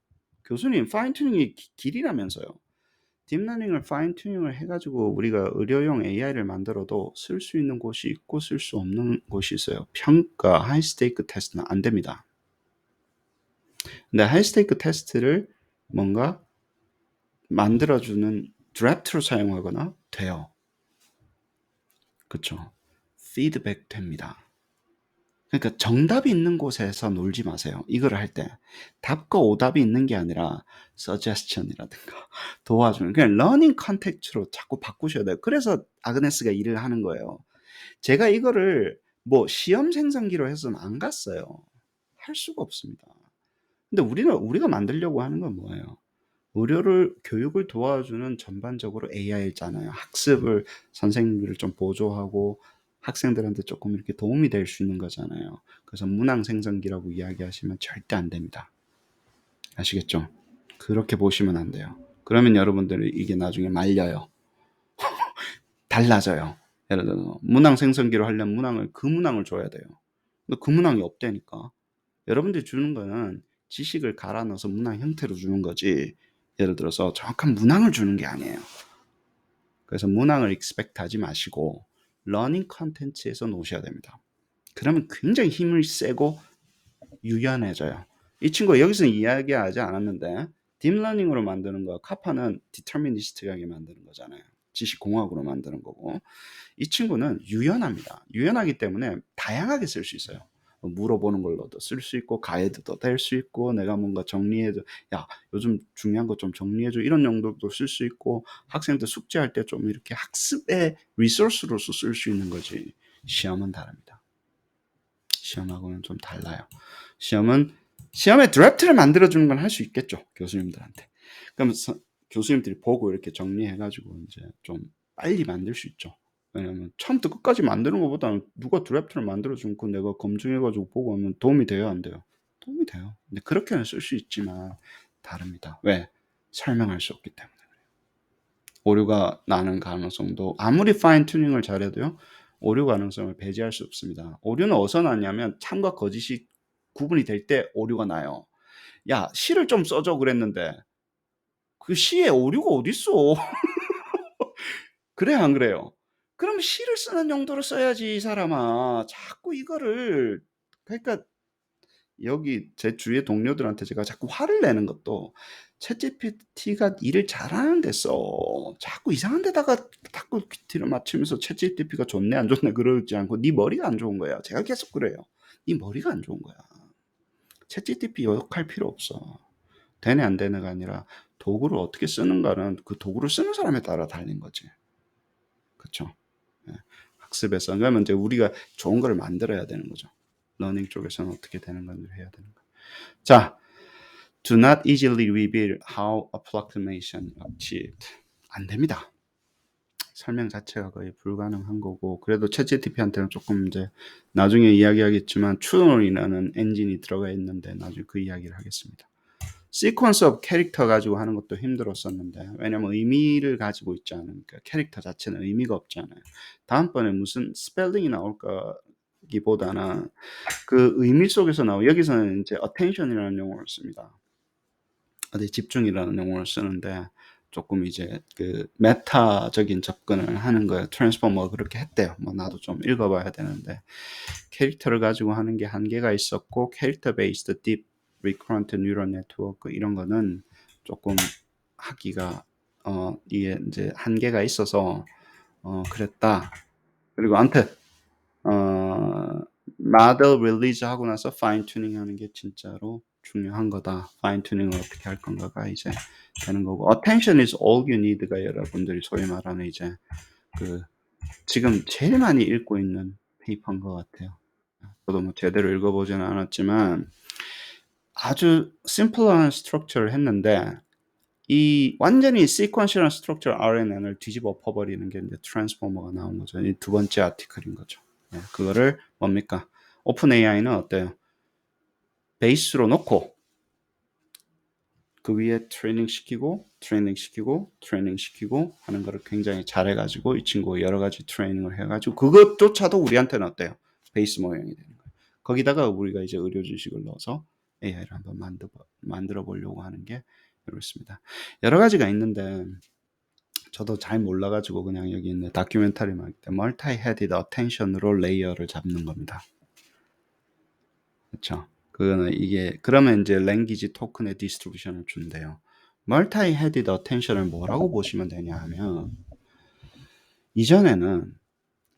교수님 파인 튜닝이 길이라면서요. 딥러닝을 파인 튜닝을 해가지고 우리가 의료용 AI를 만들어도 쓸 수 있는 곳이 있고 쓸 수 없는 곳이 있어요. 평가, 하이스테이크 테스트는 안 됩니다. 근데 하이스테이크 테스트를 뭔가 만들어주는 드래프트로 사용하거나 돼요. 그쵸? 피드백 됩니다. 그러니까 정답이 있는 곳에서 놀지 마세요. 이걸 할 때 답과 오답이 있는 게 아니라 suggestion이라든가 도와주는 그냥 러닝 컨텍스트로 자꾸 바꾸셔야 돼요. 그래서 아그네스가 일을 하는 거예요. 제가 이거를 뭐 시험 생성기로 했으면 안 갔어요. 할 수가 없습니다. 근데 우리가 만들려고 하는 건 뭐예요? 교육을 도와주는 전반적으로 AI잖아요. 학습을 선생님들을 좀 보조하고 학생들한테 조금 이렇게 도움이 될 수 있는 거잖아요. 그래서 문항 생성기라고 이야기하시면 절대 안 됩니다. 아시겠죠? 그렇게 보시면 안 돼요. 그러면 여러분들이 이게 나중에 말려요. 달라져요. 예를 들어서 문항 생성기로 하려면 그 문항을 줘야 돼요. 근데 그 문항이 없다니까. 여러분들이 주는 거는 지식을 갈아 넣어서 문항 형태로 주는 거지. 예를 들어서 정확한 문항을 주는 게 아니에요. 그래서 문항을 expect 하지 마시고 러닝 컨텐츠에서 놓으셔야 됩니다. 그러면 굉장히 힘을 세고 유연해져요. 이 친구가 여기서 이야기하지 않았는데 딥러닝으로 만드는 거 카파는 디터미니스트하게 만드는 거잖아요. 지식공학으로 만드는 거고 이 친구는 유연합니다. 유연하기 때문에 다양하게 쓸 수 있어요. 물어보는 걸로도 쓸 수 있고 가이드도 될 수 있고 내가 뭔가 정리해줘 야 요즘 중요한 거 좀 정리해줘 이런 용도도 쓸 수 있고 학생들 숙제할 때 좀 이렇게 학습의 리소스로서 쓸 수 있는 거지. 시험은 다릅니다. 시험하고는 좀 달라요. 시험에 드래프트를 만들어주는 건 할 수 있겠죠. 교수님들한테. 그럼 교수님들이 보고 이렇게 정리해가지고 이제 좀 빨리 만들 수 있죠. 왜냐면 처음부터 끝까지 만드는 것보다는 누가 드래프트를 만들어주면 그 내가 검증해가지고 보고 하면 도움이 돼요, 안 돼요? 도움이 돼요. 근데 그렇게는 쓸 수 있지만 다릅니다. 왜? 설명할 수 없기 때문에. 오류가 나는 가능성도 아무리 파인 튜닝을 잘해도요. 오류 가능성을 배제할 수 없습니다. 오류는 어디서 나냐면 참과 거짓이 구분이 될 때 오류가 나요. 야, 시를 좀 써줘 그랬는데 그 시에 오류가 어딨어? 그래 안 그래요? 그럼 시를 쓰는 용도로 써야지 이 사람아. 자꾸 이거를 그러니까 여기 제 주위의 동료들한테 제가 자꾸 화를 내는 것도 챗GPT가 일을 잘하는데 써. 자꾸 이상한 데다가 자꾸 뒤를 맞추면서 챗GPT가 좋네 안 좋네 그러지 않고 네 머리가 안 좋은 거야. 제가 계속 그래요. 네 머리가 안 좋은 거야. 챗GPT 욕할 필요 없어. 되네 안 되네가 아니라 도구를 어떻게 쓰는가는 그 도구를 쓰는 사람에 따라 달린 거지. 그렇죠? 예. 학습에서 그러면 이제 우리가 좋은 걸 만들어야 되는 거죠. 러닝 쪽에서는 어떻게 되는 건지 해야 되는 거. 자, do not easily reveal how approximation achieved. 안 됩니다. 설명 자체가 거의 불가능한 거고, 그래도 챗GPT한테는 조금 이제 나중에 이야기하겠지만 추론이라는 엔진이 들어가 있는데 나중에 그 이야기를 하겠습니다. 시퀀스 오브 캐릭터 가지고 하는 것도 힘들었었는데, 왜냐면 의미를 가지고 있지 않으니까 캐릭터 자체는 의미가 없잖아요. 다음번에 무슨 스펠링이 나올까기보다는 그 의미 속에서 여기서는 이제 attention이라는 용어를 씁니다. 어디 집중이라는 용어를 쓰는데 조금 이제 그 메타적인 접근을 하는 거예요. 트랜스포머가 그렇게 했대요. 뭐 나도 좀 읽어봐야 되는데, 캐릭터를 가지고 하는 게 한계가 있었고, 캐릭터 베이스드 딥 리커런트 뉴럴 네트워크 이런 거는 조금 하기가 이게 이제 한계가 있어서 그랬다. 그리고 아무튼 모델 릴리즈 하고 나서 파인 튜닝 하는 게 진짜로 중요한 거다. 파인 튜닝을 어떻게 할 건가가 이제 되는 거고, attention is all you need가 여러분들이 소위 말하는 이제 그 지금 제일 많이 읽고 있는 페이퍼인 것 같아요. 저도 뭐 제대로 읽어보지는 않았지만 아주 심플한 스트럭처를 했는데, 이 완전히 시퀀셜한 스트럭처 RNN을 뒤집어 엎어버리는 게 이제 트랜스포머가 나온 거죠. 이 두 번째 아티클인 거죠. 네, 그거를 뭡니까? 오픈 AI는 어때요? 베이스로 놓고 그 위에 트레이닝 시키고 하는 거를 굉장히 잘해가지고 이 친구가 여러 가지 트레이닝을 해가지고 그것조차도 우리한테는 어때요? 베이스 모양이 되는 거예요. 거기다가 우리가 이제 의료 지식을 넣어서 AI를 한번 만들어 보려고 하는 게 이렇습니다. 여러 가지가 있는데 저도 잘 몰라가지고 그냥 여기 있는 다큐멘터리만 할 때 멀티-헤디드 어텐션으로 레이어를 잡는 겁니다. 그렇죠? 그거는 이게 그러면 이제 랭귀지 토큰의 디스트리뷰션을 준대요. 멀티-헤디드 어텐션을 뭐라고 보시면 되냐 하면, 이전에는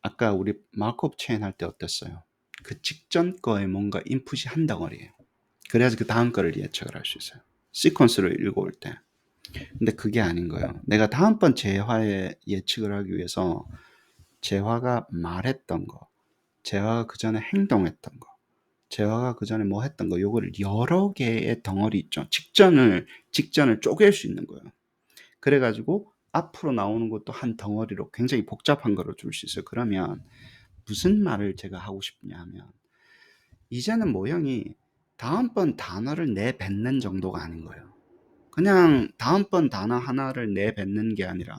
아까 우리 마크업 체인 할 때 어땠어요? 그 직전 거에 뭔가 인풋이 한 덩어리예요. 그래야지 그 다음 거를 예측을 할 수 있어요. 시퀀스를 읽어올 때. 근데 그게 아닌 거예요. 내가 다음번 재화에 예측을 하기 위해서 재화가 말했던 거, 재화가 그 전에 행동했던 거, 재화가 그 전에 뭐 했던 거, 요거를 여러 개의 덩어리 있죠. 직전을 쪼갤 수 있는 거예요. 그래가지고 앞으로 나오는 것도 한 덩어리로 굉장히 복잡한 거로 줄 수 있어요. 그러면 무슨 말을 제가 하고 싶냐 하면, 이제는 모형이 다음번 단어를 내뱉는 정도가 아닌 거예요. 그냥 다음번 단어 하나를 내뱉는 게 아니라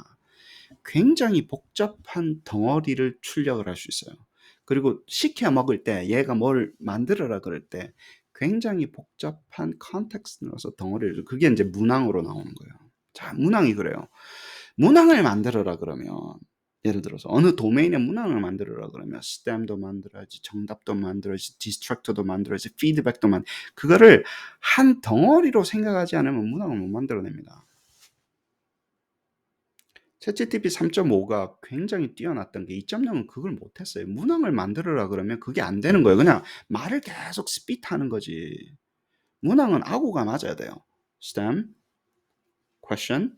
굉장히 복잡한 덩어리를 출력을 할 수 있어요. 그리고 시켜 먹을 때 얘가 뭘 만들어라 그럴 때 굉장히 복잡한 컨텍스트를 넣어서 덩어리를, 그게 이제 문항으로 나오는 거예요. 자, 문항이 그래요. 문항을 만들어라 그러면, 예를 들어서 어느 도메인의 문항을 만들어라 그러면 스템도 만들어야지, 정답도 만들어야지, 디스트럭터도 만들어야지, 피드백도 그거를 한 덩어리로 생각하지 않으면 문항을 못 만들어냅니다. 챗GPT 3.5가 굉장히 뛰어났던 게 2.0은 그걸 못했어요. 문항을 만들어라 그러면 그게 안 되는 거예요. 그냥 말을 계속 스피트하는 거지. 문항은 아구가 맞아야 돼요. stem, question,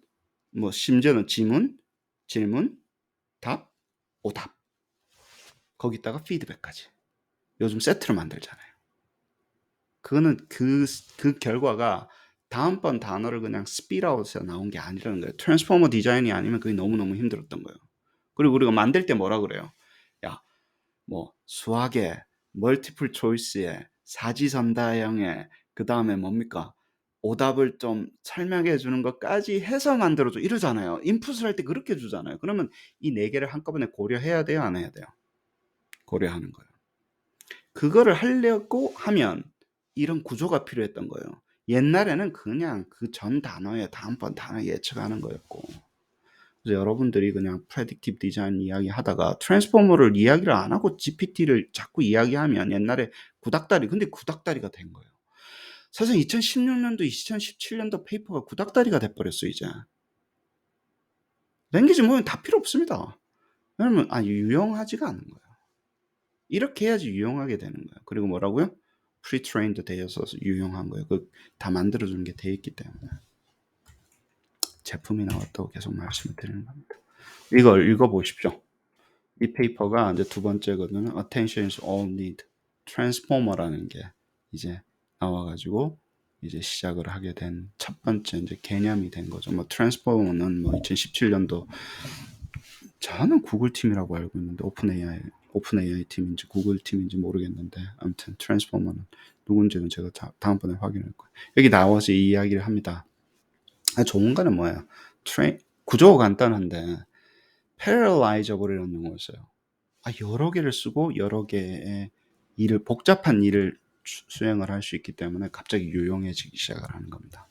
뭐 심지어는 지문, 질문, 답, 오답. 거기다가 피드백까지. 요즘 세트로 만들잖아요. 그거는 그 결과가 다음번 단어를 그냥 스피드아웃해서 나온 게 아니라는 거예요. 트랜스포머 디자인이 아니면 그게 너무너무 힘들었던 거예요. 그리고 우리가 만들 때 뭐라 그래요? 야, 뭐 수학에 멀티플 초이스에 사지선다형에 그 다음에 뭡니까? 오답을 좀 설명해 주는 것까지 해서 만들어줘 이러잖아요. 인풋을 할 때 그렇게 주잖아요. 그러면 이 네 개를 한꺼번에 고려해야 돼요, 안 해야 돼요? 고려하는 거예요. 그거를 하려고 하면 이런 구조가 필요했던 거예요. 옛날에는 그냥 그 전 단어에 다음번 단어 예측하는 거였고, 그래서 여러분들이 그냥 프레딕티브 디자인 이야기 하다가 트랜스포머를 이야기를 안 하고 GPT를 자꾸 이야기하면 옛날에 구닥다리, 근데 구닥다리가 된 거예요. 사실 2016년도, 2017년도 페이퍼가 구닥다리가 돼버렸어 이제. 랭귀지 모형 다 필요 없습니다. 왜냐면 유용하지가 않은 거예요. 이렇게 해야지 유용하게 되는 거예요. 그리고 뭐라고요? 프리트레인드 되어서 유용한 거예요. 그 다 만들어주는 게 돼 있기 때문에. 제품이 나왔다고 계속 말씀을 드리는 겁니다. 이걸 읽어보십시오. 이 페이퍼가 이제 두 번째거든요. Attention is all need. 트랜스포머라는 게 이제 나와가지고 이제 시작을 하게 된 첫 번째 이제 개념이 된 거죠. 뭐 트랜스포머는 뭐 2017년도 저는 구글 팀이라고 알고 있는데 오픈 AI 팀인지 구글 팀인지 모르겠는데 아무튼 트랜스포머는 누군지는 제가 다음번에 확인할 거예요. 여기 나와서 이 이야기를 합니다. 좋은 거는 뭐예요? 구조가 간단한데 패러라이저블이라는 용어를 써요. 여러 개를 쓰고 여러 개의 일을 복잡한 일을 수행을 할 수 있기 때문에 갑자기 유용해지기 시작을 하는 겁니다.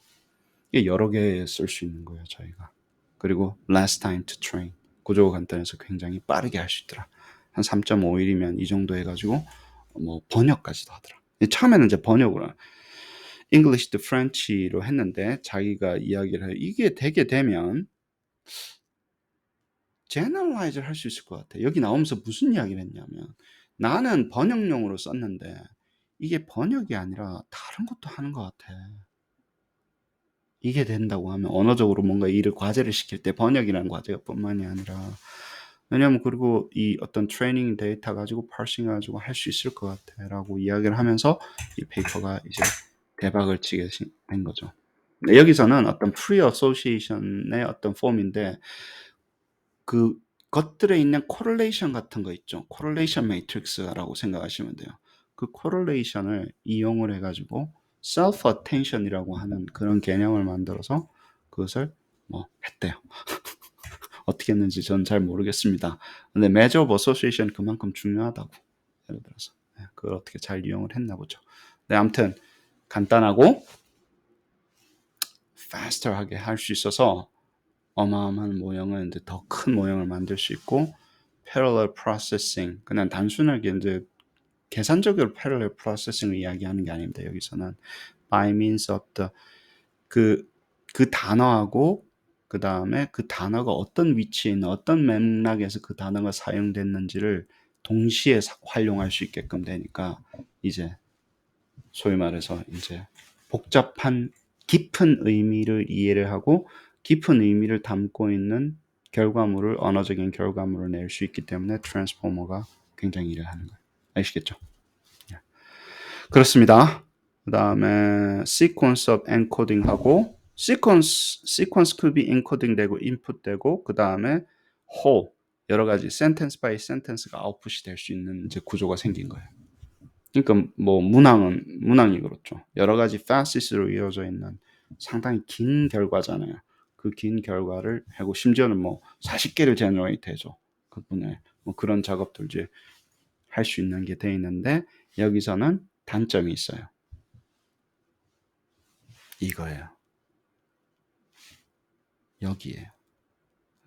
이게 여러 개 쓸 수 있는 거예요, 저희가. 그리고 less time to train. 구조가 간단해서 굉장히 빠르게 할 수 있더라. 한 3.5일이면 이 정도 해가지고 뭐 번역까지도 하더라. 처음에는 이제 번역으로 English to French로 했는데 자기가 이야기를 해요. 이게 되게 되면 제너럴라이즈를 할 수 있을 것 같아. 여기 나오면서 무슨 이야기를 했냐면 나는 번역용으로 썼는데 이게 번역이 아니라 다른 것도 하는 것 같아. 이게 된다고 하면 언어적으로 뭔가 일을 과제를 시킬 때 번역이라는 과제가 뿐만이 아니라 왜냐면 그리고 이 어떤 트레이닝 데이터 가지고 파싱 가지고 할 수 있을 것 같아 라고 이야기를 하면서 이 페이퍼가 이제 대박을 치게 된 거죠. 여기서는 어떤 프리 어소시에이션의 어떤 폼인데 그 것들에 있는 코렐레이션 같은 거 있죠. 코렐레이션 매트릭스라고 생각하시면 돼요. 그 코렐레이션을 이용을 해가지고 self attention이라고 하는 그런 개념을 만들어서 그것을 뭐 했대요. 어떻게 했는지 저는 잘 모르겠습니다. 근데 measure of association 그만큼 중요하다고 예를 들어서 그걸 어떻게 잘 이용을 했나 보죠. 네, 아무튼 간단하고 faster하게 할 수 있어서 어마어마한 모형을 이제 더 큰 모형을 만들 수 있고 parallel processing 그냥 단순하게 이제 계산적으로 parallel processing을 이야기하는 게 아닙니다. 여기서는 by means of the 그 단어하고 그 다음에 그 단어가 어떤 위치에 있는 어떤 맥락에서 그 단어가 사용됐는지를 동시에 활용할 수 있게끔 되니까 이제 소위 말해서 이제 복잡한 깊은 의미를 이해를 하고 깊은 의미를 담고 있는 결과물을 언어적인 결과물을 낼 수 있기 때문에 트랜스포머가 굉장히 일을 하는 거예요. 아시겠죠? 그렇습니다. 그 다음에 sequence of encoding 하고 sequence could be encoding 되고 input 되고 그 다음에 whole 여러 가지 sentence by sentence가 output이 될 수 있는 이제 구조가 생긴 거예요. 그러니까 뭐 문항이 그렇죠. 여러 가지 facets로 이어져 있는 상당히 긴 결과잖아요. 그 긴 결과를 하고 심지어는 뭐 40개를 제너레이트 해줘. 그분에 뭐 그런 작업들 이제 할 수 있는 게 돼 있는데 여기서는 단점이 있어요. 이거예요. 여기에요.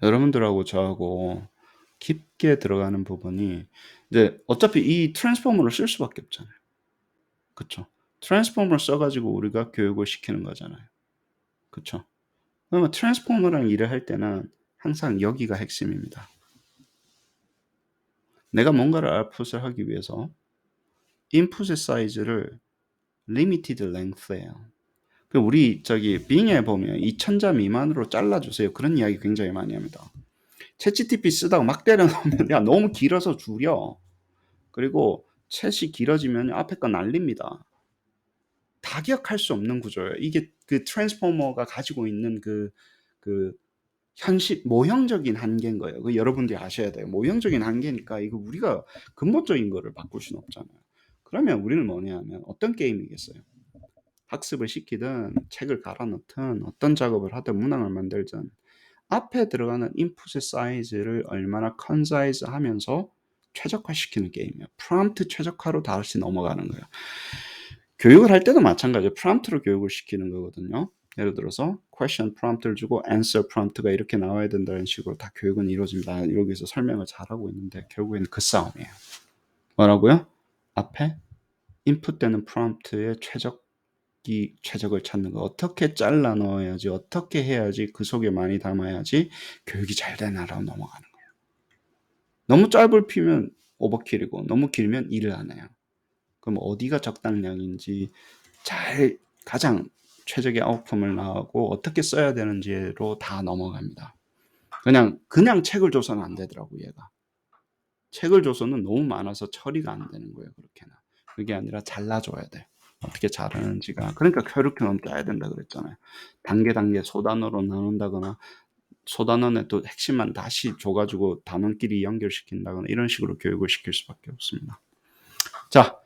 여러분들하고 저하고 깊게 들어가는 부분이 이제 어차피 이 트랜스포머를 쓸 수밖에 없잖아요. 그쵸? 트랜스포머를 써가지고 우리가 교육을 시키는 거잖아요. 그쵸? 그러면 트랜스포머랑 일을 할 때는 항상 여기가 핵심입니다. 내가 뭔가를 아웃풋을 하기 위해서 인풋의 사이즈를 limited length예요. 우리 빙에 보면 2000자 미만으로 잘라주세요. 그런 이야기 굉장히 많이 합니다. 챗GPT 쓰다가 막 때려놓으면 야 너무 길어서 줄여. 그리고 챗이 길어지면 앞에 거 날립니다. 다 기억할 수 없는 구조예요. 이게 그 트랜스포머가 가지고 있는 그 현실 모형적인 한계인 거예요. 그 여러분들이 아셔야 돼요. 모형적인 한계니까 이거 우리가 근본적인 거를 바꿀 수는 없잖아요. 그러면 우리는 뭐냐면 어떤 게임이겠어요? 학습을 시키든 책을 갈아 넣든 어떤 작업을 하든 문항을 만들든 앞에 들어가는 인풋의 사이즈를 얼마나 컨사이즈 하면서 최적화시키는 게임이에요. 프롬프트 최적화로 다시 넘어가는 거예요. 교육을 할 때도 마찬가지예요. 프롬프트로 교육을 시키는 거거든요. 예를 들어서 question prompt를 주고 answer prompt가 이렇게 나와야 된다는 식으로 다 교육은 이루어집니다. 여기서 설명을 잘하고 있는데 결국에는 그 싸움이에요. 뭐라고요? 앞에 인풋되는 프롬프트의 최적을 찾는 거. 어떻게 잘라 넣어야지, 어떻게 해야지 그 속에 많이 담아야지 교육이 잘 되나라고 넘어가는 거예요. 너무 짧을 피면 오버킬이고 너무 길면 일을 안 해요. 그럼 어디가 적당량인지 가장 최적의 아웃컴을 나오고 어떻게 써야 되는지로 다 넘어갑니다. 그냥 책을 줘서는 안 되더라고 얘가. 책을 줘서는 너무 많아서 처리가 안 되는 거예요. 그렇게는. 그게 아니라 잘라줘야 돼. 어떻게 잘하는지가. 그러니까 큐리큘럼 짜야 된다 그랬잖아요. 단계 단계 소단으로 나눈다거나 소단원의 또 핵심만 다시 줘 가지고 단원끼리 연결시킨다거나 이런 식으로 교육을 시킬 수밖에 없습니다. 자,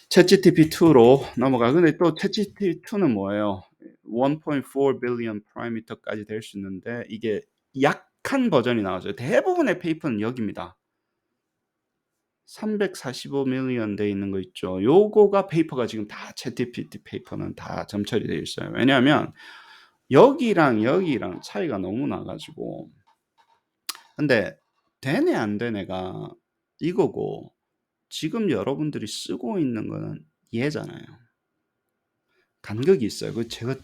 챗GPT2로 넘어가. 근데 또 챗GPT2는 뭐예요? 1.4 billion parameter까지 될 수 있는데 이게 약한 버전이 나왔어요. 대부분의 페이퍼는 여기입니다. 345 million 돼 있는 거 있죠. 요거가 페이퍼가 지금 다 챗GPT 페이퍼는 다 점철이 되어 있어요. 왜냐하면 여기랑 여기랑 차이가 너무 나가지고. 근데 되네 안 되네가 이거고 지금 여러분들이 쓰고 있는 거는 얘잖아요. 간격이 있어요. 그 제가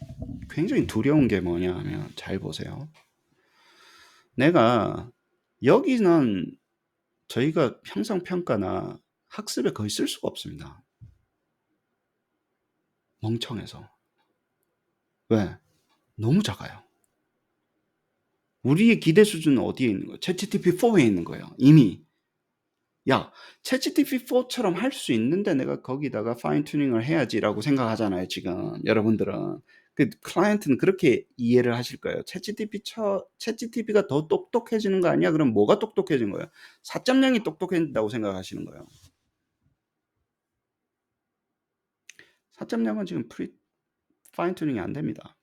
굉장히 두려운 게 뭐냐 하면 잘 보세요. 내가 여기는 저희가 형상평가나 학습에 거의 쓸 수가 없습니다. 멍청해서. 왜? 너무 작아요. 우리의 기대 수준은 어디에 있는 거예요? 챗GPT4에 있는 거예요. 이미. 야, 챗GPT4처럼 할 수 있는데 내가 거기다가 파인 튜닝을 해야지라고 생각하잖아요, 지금 여러분들은. 그 클라이언트는 그렇게 이해를 하실 거예요. 챗GPT가 더 똑똑해지는 거 아니야? 그럼 뭐가 똑똑해진 거예요? 4.0이 똑똑해진다고 생각하시는 거예요. 4.0은 지금 파인 튜닝이 안 됩니다.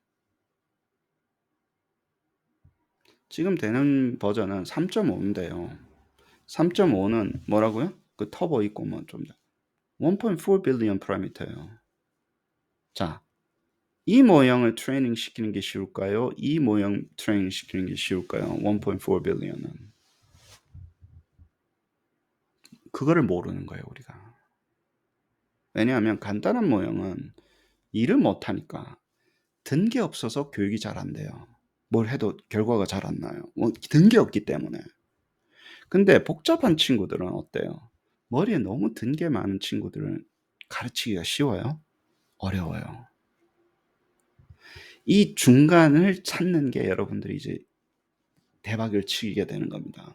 지금 되는 버전은 3.5인데요. 3.5는 뭐라고요? 그 터보 있고 뭐 좀 1.4 billion parameter예요. 자, 이 모형을 트레이닝 시키는 게 쉬울까요? 이 모형 트레이닝 시키는 게 쉬울까요? 1.4 billion은. 그거를 모르는 거예요, 우리가. 왜냐하면 간단한 모형은 일을 못하니까 든 게 없어서 교육이 잘 안 돼요. 뭘 해도 결과가 잘 안 나요. 든 게 없기 때문에. 근데 복잡한 친구들은 어때요? 머리에 너무 든 게 많은 친구들은 가르치기가 쉬워요? 어려워요. 이 중간을 찾는 게 여러분들이 이제 대박을 치게 되는 겁니다.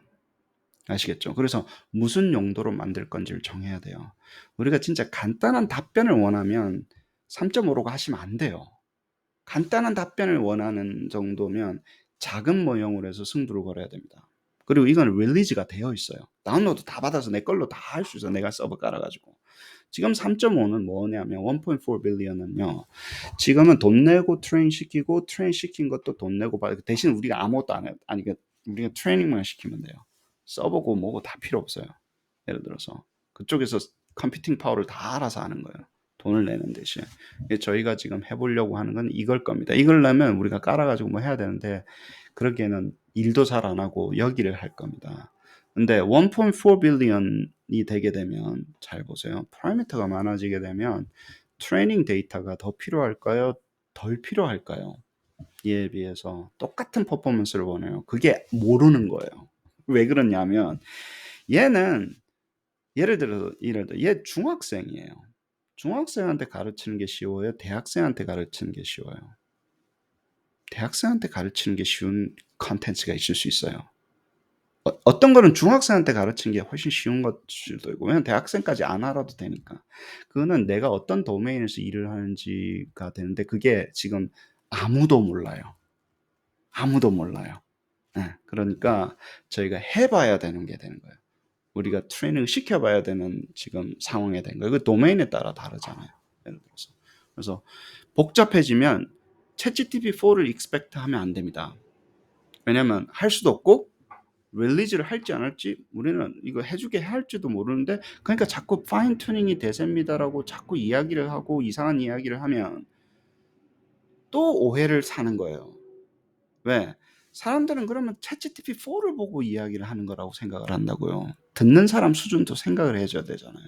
아시겠죠? 그래서 무슨 용도로 만들 건지를 정해야 돼요. 우리가 진짜 간단한 답변을 원하면 3.5로 하시면 안 돼요. 간단한 답변을 원하는 정도면 작은 모형으로 해서 승부를 걸어야 됩니다. 그리고 이건 릴리즈가 되어 있어요. 다운로드 다 받아서 내 걸로 다 할 수 있어요. 내가 서버 깔아가지고. 지금 3.5는 뭐냐면 1.4 billion은요. 지금은 돈 내고 트레인 시키고 트레인 시킨 것도 돈 내고 받고 대신 우리가 아무것도 안 해요. 아니 우리가 트레이닝만 시키면 돼요. 써보고 뭐고 다 필요 없어요. 예를 들어서 그쪽에서 컴퓨팅 파워를 다 알아서 하는 거예요. 돈을 내는 대신. 저희가 지금 해보려고 하는 건 이걸 겁니다. 이걸 내면 우리가 깔아가지고 뭐 해야 되는데 그러기에는 일도 잘 안 하고 여기를 할 겁니다. 근데 1.4 billion이 되게 되면 잘 보세요. 파라미터가 많아지게 되면 트레이닝 데이터가 더 필요할까요? 덜 필요할까요? 이에 비해서 똑같은 퍼포먼스를 원해요. 그게 모르는 거예요. 왜 그러냐면 얘는 예를 들어 얘 중학생이에요. 중학생한테 가르치는 게 쉬워요? 대학생한테 가르치는 게 쉬워요? 대학생한테 가르치는 게 쉬운 컨텐츠가 있을 수 있어요. 어떤 거는 중학생한테 가르치는 게 훨씬 쉬운 것들도 있고 왜냐면 대학생까지 안 알아도 되니까. 그거는 내가 어떤 도메인에서 일을 하는지가 되는데 그게 지금 아무도 몰라요. 아무도 몰라요. 예. 그러니까 저희가 해 봐야 되는 게 되는 거예요. 우리가 트레이닝을 시켜 봐야 되는 지금 상황이 된 거예요. 그 도메인에 따라 다르잖아요. 예를 들어서. 그래서 복잡해지면 챗GPT4를 expect 하면 안 됩니다. 왜냐면 할 수도 없고 릴리즈를 할지 안 할지 우리는 이거 해주게 할지도 모르는데 그러니까 자꾸 파인 튜닝이 대세입니다라고 자꾸 이야기를 하고 이상한 이야기를 하면 또 오해를 사는 거예요. 왜? 사람들은 그러면 챗GPT4를 보고 이야기를 하는 거라고 생각을 한다고요. 듣는 사람 수준도 생각을 해줘야 되잖아요.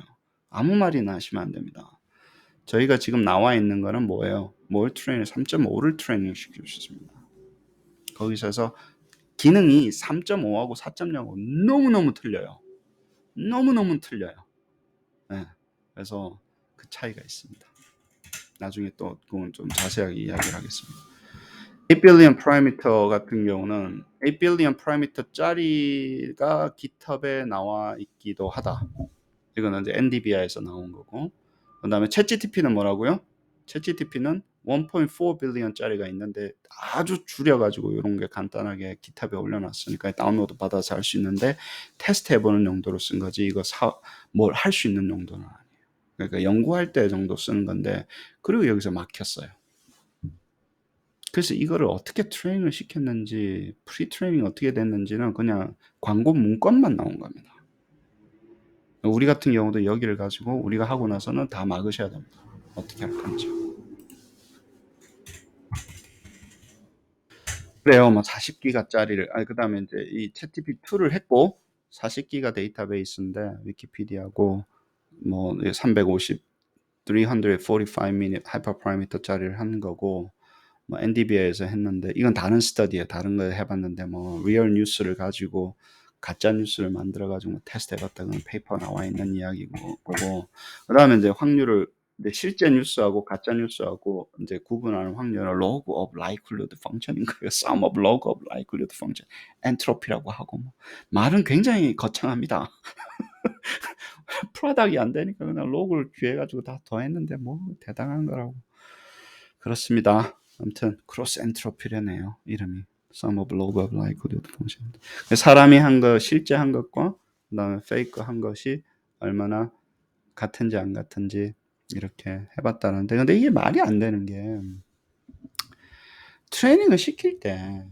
아무 말이나 하시면 안 됩니다. 저희가 지금 나와 있는 거는 뭐예요? 뭘 트레이닝 3.5를 트레이닝 시킬 수 있습니다. 거기서 해서 기능이 3.5하고 4.0하고 너무너무 틀려요. 너무너무 틀려요. 네. 그래서 그 차이가 있습니다. 나중에 또 그건 좀 자세하게 이야기를 하겠습니다. 8 billion parameter 같은 경우는 8 billion parameter짜리가 GitHub에 나와 있기도 하다. 이거는 이제 NDVI에서 나온 거고 그다음에 챗GPT는 뭐라고요? 챗GPT는 1.4 빌리언짜리가 있는데 아주 줄여가지고 이런 게 간단하게 GitHub에 올려놨으니까 다운로드 받아서 할 수 있는데 테스트해보는 용도로 쓴 거지 이거 뭘 할 수 있는 용도는 아니에요. 그러니까 연구할 때 정도 쓰는 건데 그리고 여기서 막혔어요. 그래서 이거를 어떻게 트레이닝을 시켰는지 프리 트레이닝 어떻게 됐는지는 그냥 광고 문건만 나온 겁니다. 우리 같은 경우도 여기를 가지고 우리가 하고 나서는 다 막으셔야 됩니다. 어떻게 할 건지. 그래요. 뭐 40기가짜리를 그다음에 이제 이 챗GPT2를 했고 40기가 데이터베이스인데 위키피디아고 뭐 350, 345 minute 하이퍼파라미터짜리를 한 거고 뭐 NDVI에서 했는데 이건 다른 스터디에 다른 거 해봤는데 뭐 리얼 뉴스를 가지고 가짜 뉴스를 만들어 가지고 뭐 테스트 해봤다 그런 페이퍼 나와 있는 이야기고 거고 그다음에 이제 확률을 이제 실제 뉴스하고 가짜 뉴스하고 이제 구분하는 확률을 log of likelihood function인 거예요. sum of log of likelihood function, 엔트로피라고 하고 뭐 말은 굉장히 거창합니다. 프로덕이 안 되니까 그냥 로그를 귀해가지고 다 더했는데 뭐 대단한 거라고. 그렇습니다. 아무튼 크로스 엔트로피라네요. 이름이 sum of log of likelihood function. 사람이 한 거 실제 한 것과 그다음에 페이크 한 것이 얼마나 같은지 안 같은지 이렇게 해봤다는데 근데 이게 말이 안 되는 게 트레이닝을 시킬 때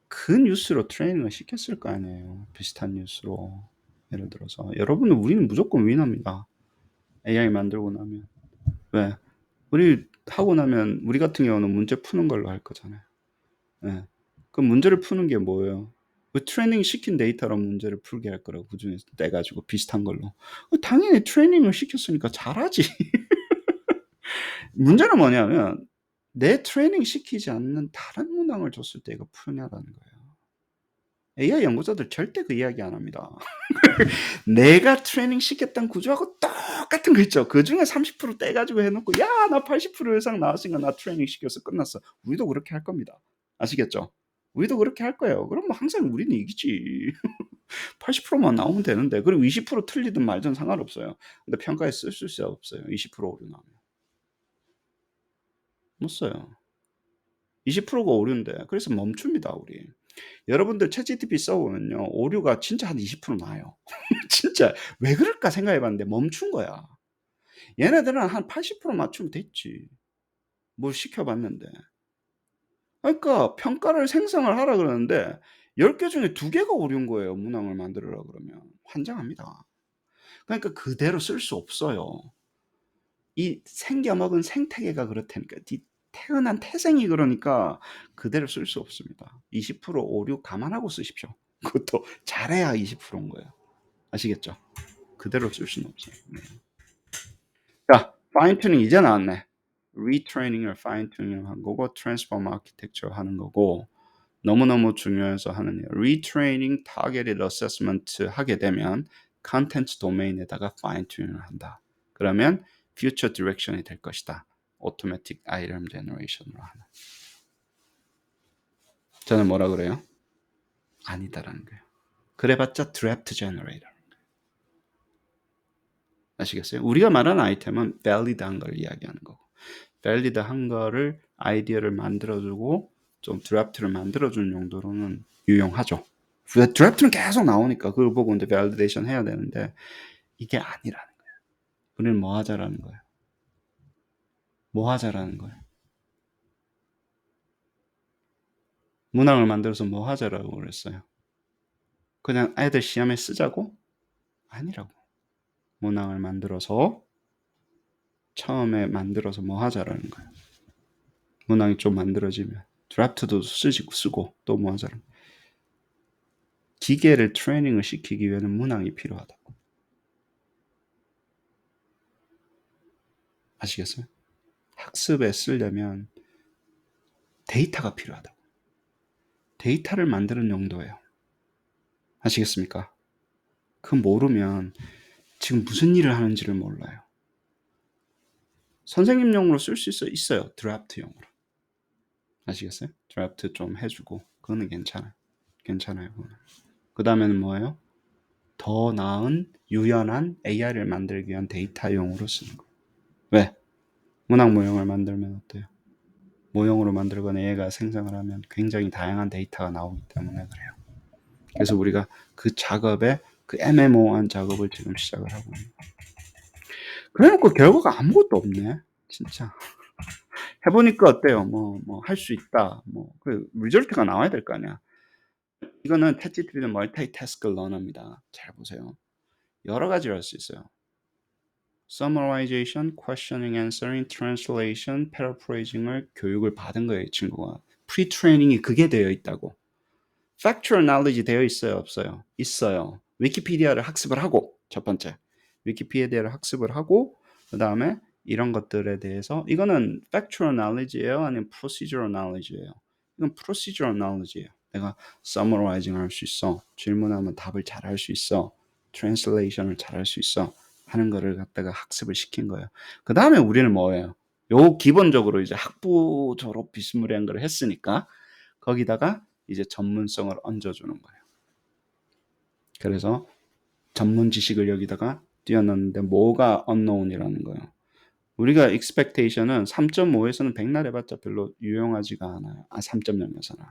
그 뉴스로 트레이닝을 시켰을 거 아니에요. 비슷한 뉴스로 예를 들어서 여러분은 우리는 무조건 위너입니다. AI 만들고 나면 왜? 우리 하고 나면 우리 같은 경우는 문제 푸는 걸로 할 거잖아요. 예. 그럼 문제를 푸는 게 뭐예요? 그 트레이닝 시킨 데이터로 문제를 풀게 할 거라고 그 중에서 떼가지고 비슷한 걸로. 당연히 트레이닝을 시켰으니까 잘하지. 문제는 뭐냐면 내 트레이닝 시키지 않는 다른 문항을 줬을 때 이거 푸냐라는 거예요. AI 연구자들 절대 그 이야기 안 합니다. 내가 트레이닝 시켰던 구조하고 똑같은 거 있죠. 그 중에 30% 떼가지고 해놓고 야, 나 80% 이상 나왔으니까 나 트레이닝 시켜서 끝났어. 우리도 그렇게 할 겁니다. 아시겠죠? 우리도 그렇게 할 거예요. 그럼 뭐 항상 우리는 이기지. 80%만 나오면 되는데 그리고 20% 틀리든 말든 상관없어요. 근데 평가에 쓸 수 없어요. 20% 오류 나오면. 못 써요. 20%가 오류인데 그래서 멈춥니다. 우리. 여러분들 챗GPT 써보면요. 오류가 진짜 한 20% 나요. 진짜 왜 그럴까 생각해 봤는데 멈춘 거야. 얘네들은 한 80% 맞추면 됐지. 뭘 시켜봤는데. 그러니까 평가를 생성을 하라 그러는데 10개 중에 2개가 오류인 거예요. 문항을 만들으라 그러면. 환장합니다. 그러니까 그대로 쓸 수 없어요. 이 생겨먹은 생태계가 그렇다니까. 이 태어난 태생이 그러니까 그대로 쓸 수 없습니다. 20% 오류 감안하고 쓰십시오. 그것도 잘해야 20%인 거예요. 아시겠죠? 그대로 쓸 수는 없어요. 네. 자, 파인 튜닝 이제 나왔네. 리트레이닝을 파인 튜닝 한 거고 트랜스포머 아키텍처 하는 거고 너무너무 중요해서 하는 일. 리트레이닝 타겟ted 어세스먼트 하게 되면 컨텐츠 도메인에다가 파인 튜닝을 한다. 그러면 퓨처 디렉션이 될 것이다. 오토매틱 아이템 제너레이션으로 하는. 저는 뭐라 그래요? 아니다라는 거예요. 그래봤자 드래프트 제너레이터. 아시겠어요? 우리가 말하는 아이템은 valid한 걸 이야기하는 거고 valid한 거를 아이디어를 만들어주고 좀 드래프트를 만들어주는 용도로는 유용하죠. 드래프트는 계속 나오니까 그걸 보고 이제 validation 해야 되는데 이게 아니라는 거예요. 우리는 뭐 하자라는 거예요. 뭐 하자라는 거예요. 문항을 만들어서 뭐 하자라고 그랬어요. 그냥 애들 시험에 쓰자고? 아니라고. 문항을 만들어서 처음에 만들어서 뭐 하자라는 거예요. 문항이 좀 만들어지면 드래프트도 쓰고 또 뭐 하자라는 거예요. 기계를 트레이닝을 시키기 위해는 문항이 필요하다고. 아시겠어요? 학습에 쓰려면 데이터가 필요하다고. 데이터를 만드는 용도예요. 아시겠습니까? 그 모르면 지금 무슨 일을 하는지를 몰라요. 선생님용으로 쓸 수 있어요. 드래프트용으로. 아시겠어요? 드래프트 좀 해주고 그거는 괜찮아요. 괜찮아요. 그 다음에는 뭐예요? 더 나은 유연한 AI를 만들기 위한 데이터용으로 쓰는 거. 왜? 문학 모형을 만들면 어때요? 모형으로 만들거나 얘가 생성을 하면 굉장히 다양한 데이터가 나오기 때문에 그래요. 그래서 우리가 그 작업에 그 애매모호한 작업을 지금 시작을 하고 있는 거예요. 그래놓고 결과가 아무것도 없네. 진짜. 해보니까 어때요? 할 수 있다. 그 리절트가 나와야 될 거 아니야. 이거는 챗GPT는 멀티태스크 러너입니다. 잘 보세요. 여러 가지로 할 수 있어요. summarization, questioning, answering, translation, paraphrasing을 교육을 받은 거예요, 이 친구가. 프리트레이닝이 그게 되어 있다고. factual knowledge 되어 있어요, 없어요? 있어요. 위키피디아를 학습을 하고, 첫 번째. 위키피디아를 학습을 하고, 그 다음에 이런 것들에 대해서, 이거는 factual knowledge예요? 아니면 procedural knowledge예요? 이건 procedural knowledge예요. 내가 summarizing 할 수 있어. 질문하면 답을 잘 할 수 있어. translation을 잘 할 수 있어. 하는 거를 갖다가 학습을 시킨 거예요. 그 다음에 우리는 뭐예요? 요 기본적으로 이제 학부 졸업 비스무리한 걸 했으니까 거기다가 이제 전문성을 얹어주는 거예요. 그래서 전문 지식을 여기다가 띄워넣는데 뭐가 unknown이라는 거예요. 우리가 expectation은 3.5에서는 백날 해봤자 별로 유용하지가 않아요. 3.0에서는.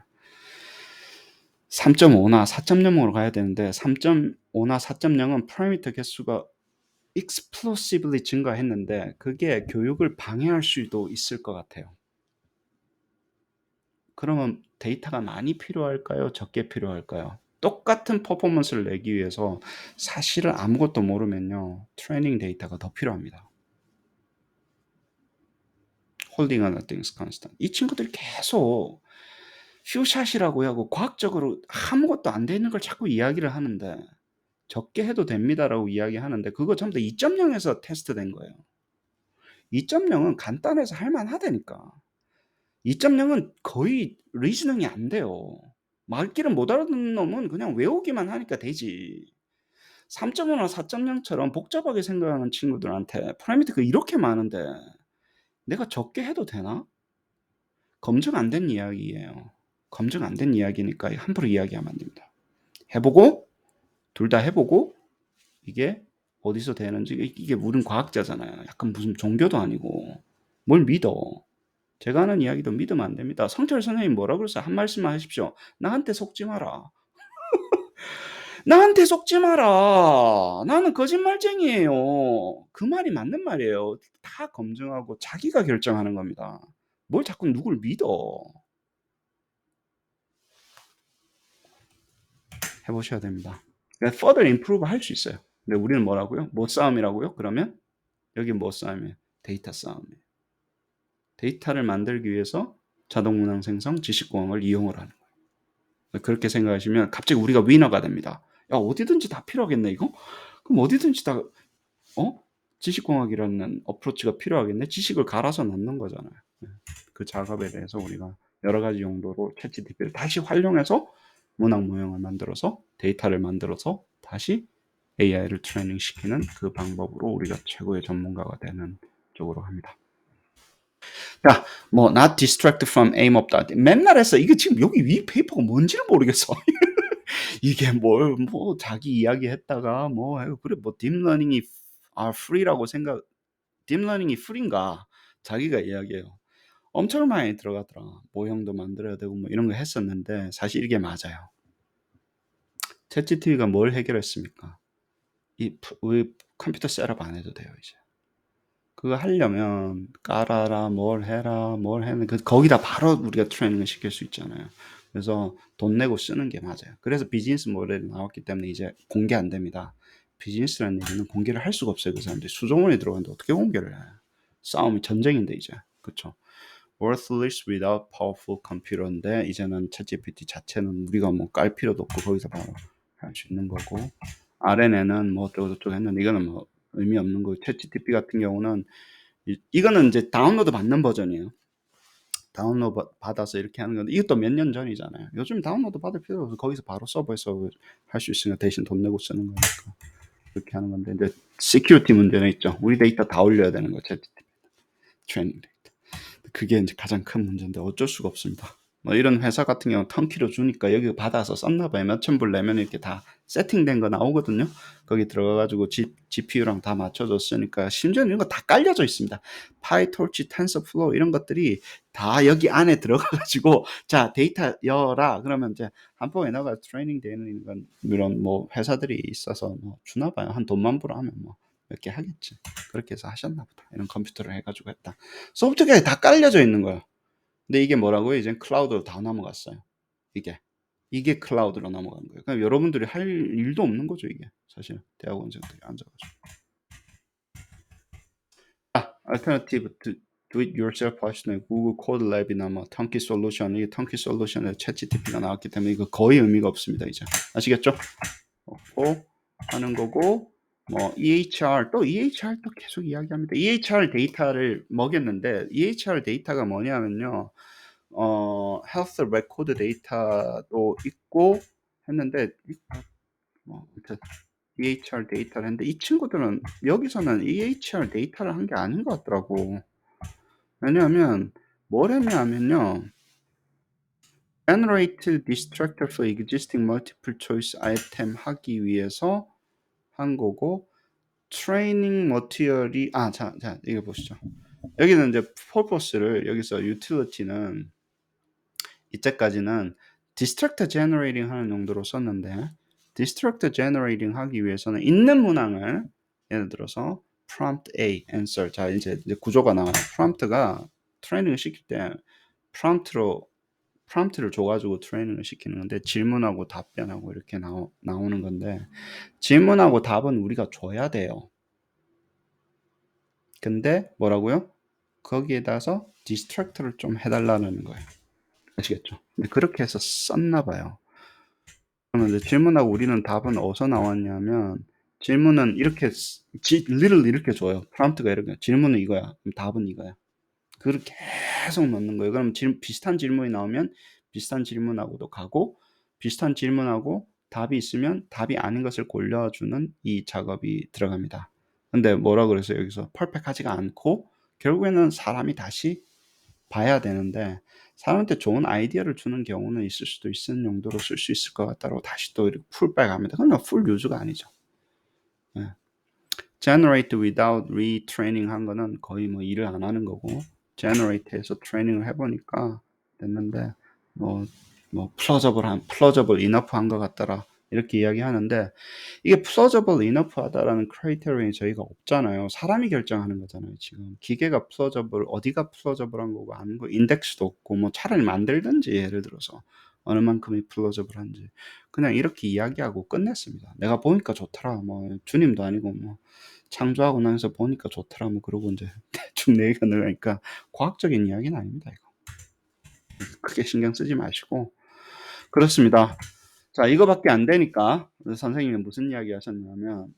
3.5나 4.0으로 가야 되는데 3.5나 4.0은 파라미터 개수가 explosively 증가했는데 그게 교육을 방해할 수도 있을 것 같아요. 그러면 데이터가 많이 필요할까요? 적게 필요할까요? 똑같은 퍼포먼스를 내기 위해서 사실은 아무것도 모르면요. 트레이닝 데이터가 더 필요합니다. holding on things constant. 이 친구들이 계속 퓨샷이라고 하고 과학적으로 아무것도 안 되는 걸 자꾸 이야기를 하는데 적게 해도 됩니다라고 이야기하는데 그거 전부 다 2.0에서 테스트된 거예요. 2.0은 간단해서 할만하다니까. 2.0은 거의 리즈닝이 안 돼요. 말귀를 못 알아듣는 놈은 그냥 외우기만 하니까 되지. 3.5나 4.0처럼 복잡하게 생각하는 친구들한테 파라미터가 이렇게 많은데 내가 적게 해도 되나? 검증 안 된 이야기예요. 검증 안 된 이야기니까 함부로 이야기하면 안 됩니다. 해보고 둘 다 해보고 이게 어디서 되는지 이게 우린 과학자잖아요. 약간 무슨 종교도 아니고 뭘 믿어. 제가 하는 이야기도 믿으면 안 됩니다. 성철 선생님 뭐라 그랬어요? 한 말씀만 하십시오. 나한테 속지 마라. 나한테 속지 마라. 나는 거짓말쟁이에요. 그 말이 맞는 말이에요. 다 검증하고 자기가 결정하는 겁니다. 뭘 자꾸 누굴 믿어. 해보셔야 됩니다. further improve 할 수 있어요. 근데 우리는 뭐라고요? 뭐 싸움이라고요? 그러면 여기 뭐 싸움이에요? 데이터 싸움이에요. 데이터를 만들기 위해서 자동 문항 생성, 지식공학을 이용을 하는 거예요. 그렇게 생각하시면 갑자기 우리가 위너가 됩니다. 야, 어디든지 다 필요하겠네, 이거? 그럼 어디든지 다, 지식공학이라는 어프로치가 필요하겠네? 지식을 갈아서 넣는 거잖아요. 그 작업에 대해서 우리가 여러 가지 용도로 챗GPT를 다시 활용해서 문학 모형을 만들어서 데이터를 만들어서 다시 AI를 트레이닝 시키는 그 방법으로 우리가 최고의 전문가가 되는 쪽으로 합니다. 자, not distract from aim 없다. 맨날 했어. 이게 지금 여기 위 페이퍼가 뭔지를 모르겠어. 이게 자기 이야기 했다가 그래, 딥러닝이 free라고 딥러닝이 free인가? 자기가 이야기해요. 엄청 많이 들어가더라. 모형도 만들어야 되고 이런 거 했었는데 사실 이게 맞아요. 챗GPT가 뭘 해결했습니까? 우리 컴퓨터 셋업 안 해도 돼요, 이제. 그거 하려면 깔아라, 뭘 해라, 뭘 해는 거기다 바로 우리가 트레이닝을 시킬 수 있잖아요. 그래서 돈 내고 쓰는 게 맞아요. 그래서 비즈니스 모델이 나왔기 때문에 이제 공개 안 됩니다. 비즈니스라는 얘기는 공개를 할 수가 없어요. 그 사람들이 수조원에 들어가는데 어떻게 공개를 해? 싸움이 전쟁인데 이제. 그렇죠? worthless without powerful computer인데 이제는 챗GPT 자체는 우리가 깔 필요도 없고 거기서 바로 할 수 있는 거고 RNN은 어쩌고저쩌고 했는데 이거는 의미 없는 거고 챗GPT 같은 경우는 이거는 이제 다운로드 받는 버전이에요. 다운로드 받아서 이렇게 하는 건데 이것도 몇 년 전이잖아요. 요즘 다운로드 받을 필요 없어. 거기서 바로 서버에서 할 수 있으니까 대신 돈 내고 쓰는 거니까 그렇게 하는 건데 이제 시큐리티 문제는 있죠. 우리 데이터 다 올려야 되는 거 챗GPT 트레이닝 데이터. 그게 이제 가장 큰 문제인데 어쩔 수가 없습니다. 뭐 이런 회사 같은 경우는 턴키로 주니까 여기 받아서 썼나 봐요. 몇천 불 내면 이렇게 다 세팅된 거 나오거든요. 거기 들어가 가지고 GPU랑 다 맞춰줬으니까 심지어는 이런 거 다 깔려져 있습니다. 파이토치, 텐서플로우 이런 것들이 다 여기 안에 들어가 가지고 자 데이터 열어라 그러면 이제 한번 에너가 트레이닝 되는 건 이런 뭐 회사들이 있어서 뭐 주나 봐요. 한 돈만 벌어 하면 뭐 몇 개 하겠지. 그렇게 해서 하셨나 보다. 이런 컴퓨터를 해가지고 했다. 소프트웨어에 다 깔려져 있는 거예요. 근데 이게 뭐라고요? 이제 클라우드로 다 넘어갔어요. 이게 클라우드로 넘어간 거예요. 그러니까 여러분들이 할 일도 없는 거죠, 이게. 사실 대학원생들이 앉아가지고. alternative to do it yourself 하시네. 구글 코드 랩이나 뭐 턴키 솔루션, 이게 턴키 솔루션에 챗GPT가 나왔기 때문에 이거 거의 의미가 없습니다, 이제. 아시겠죠? 없고 하는 거고 뭐 EHR 또 계속 이야기합니다. EHR 데이터를 먹였는데 EHR 데이터가 뭐냐면요. 헬스 레코드 데이터도 있고 했는데 뭐 아무튼 EHR 데이터를 했는데 이 친구들은 여기서는 EHR 데이터를 한 게 아닌 것 같더라고. 왜냐하면 뭘 했냐면요. generate distractor for existing multiple choice item 하기 위해서 한 거고 트레이닝 머티리얼이 자 이거 보시죠. 여기는 이제 purpose를 여기서 utility는 이때까지는 distractor generating 하는 용도로 썼는데 distractor generating 하기 위해서는 있는 문항을 예를 들어서 prompt A, answer 자 이제 구조가 나와요. prompt가 트레이닝을 시킬 때 prompt를 줘가지고 트레이닝을 시키는 건데 질문하고 답변하고 이렇게 나오는 건데 질문하고 답은 우리가 줘야 돼요. 근데 뭐라고요? 거기에다서 디스트랙터를 좀 해달라는 거예요. 아시겠죠? 근데 그렇게 해서 썼나 봐요. 그러면 이제 질문하고 우리는 답은 어디서 나왔냐면 질문은 이렇게 리를 이렇게 줘요. 프롬프트가 이렇게 질문은 이거야. 그럼 답은 이거야. 그걸 계속 넣는 거예요. 그럼 비슷한 질문이 나오면 비슷한 질문하고도 가고 비슷한 질문하고 답이 있으면 답이 아닌 것을 골라주는 이 작업이 들어갑니다. 근데 뭐라 그래서 여기서 퍼펙트하지가 않고 결국에는 사람이 다시 봐야 되는데 사람한테 좋은 아이디어를 주는 경우는 있을 수도 있는 용도로 쓸 수 있을 것 같다고 다시 또 이렇게 풀백합니다. 그건 풀 유즈가 아니죠. 네. generate without retraining 한 거는 거의 뭐 일을 안 하는 거고 generate해서 트레이닝을 해보니까 됐는데 뭐 plausible enough 한 것 같더라 이렇게 이야기하는데 이게 plausible enough 하다라는 크라이테리언이 저희가 없잖아요. 사람이 결정하는 거잖아요. 지금 기계가 plausible 어디가 plausible한 거고 아는 거 인덱스도 없고 뭐 차라리 만들든지 예를 들어서 어느 만큼이 plausible한지 그냥 이렇게 이야기하고 끝냈습니다. 내가 보니까 좋더라. 뭐 주님도 아니고 뭐 창조하고 나서 보니까 좋더라. 뭐 그러고 이제 대충 내 얘기가 늘으니까 과학적인 이야기는 아닙니다. 이거 크게 신경 쓰지 마시고 그렇습니다. 자 이거밖에 안 되니까 선생님이 무슨 이야기 하셨냐면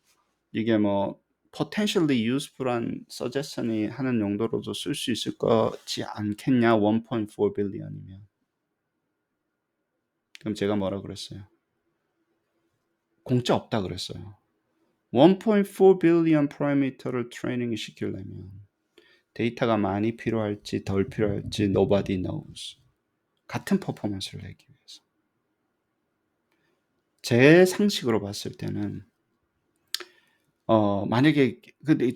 이게 뭐 potentially useful한 suggestion이 하는 용도로도 쓸 수 있을 거지 않겠냐 1.4 billion이면 그럼 제가 뭐라 그랬어요? 공짜 없다 그랬어요. 1.4 billion parameter를 트레이닝 시키려면 데이터가 많이 필요할지 덜 필요할지 nobody knows. 같은 퍼포먼스를 내기 위해서. 제 상식으로 봤을 때는 만약에 근데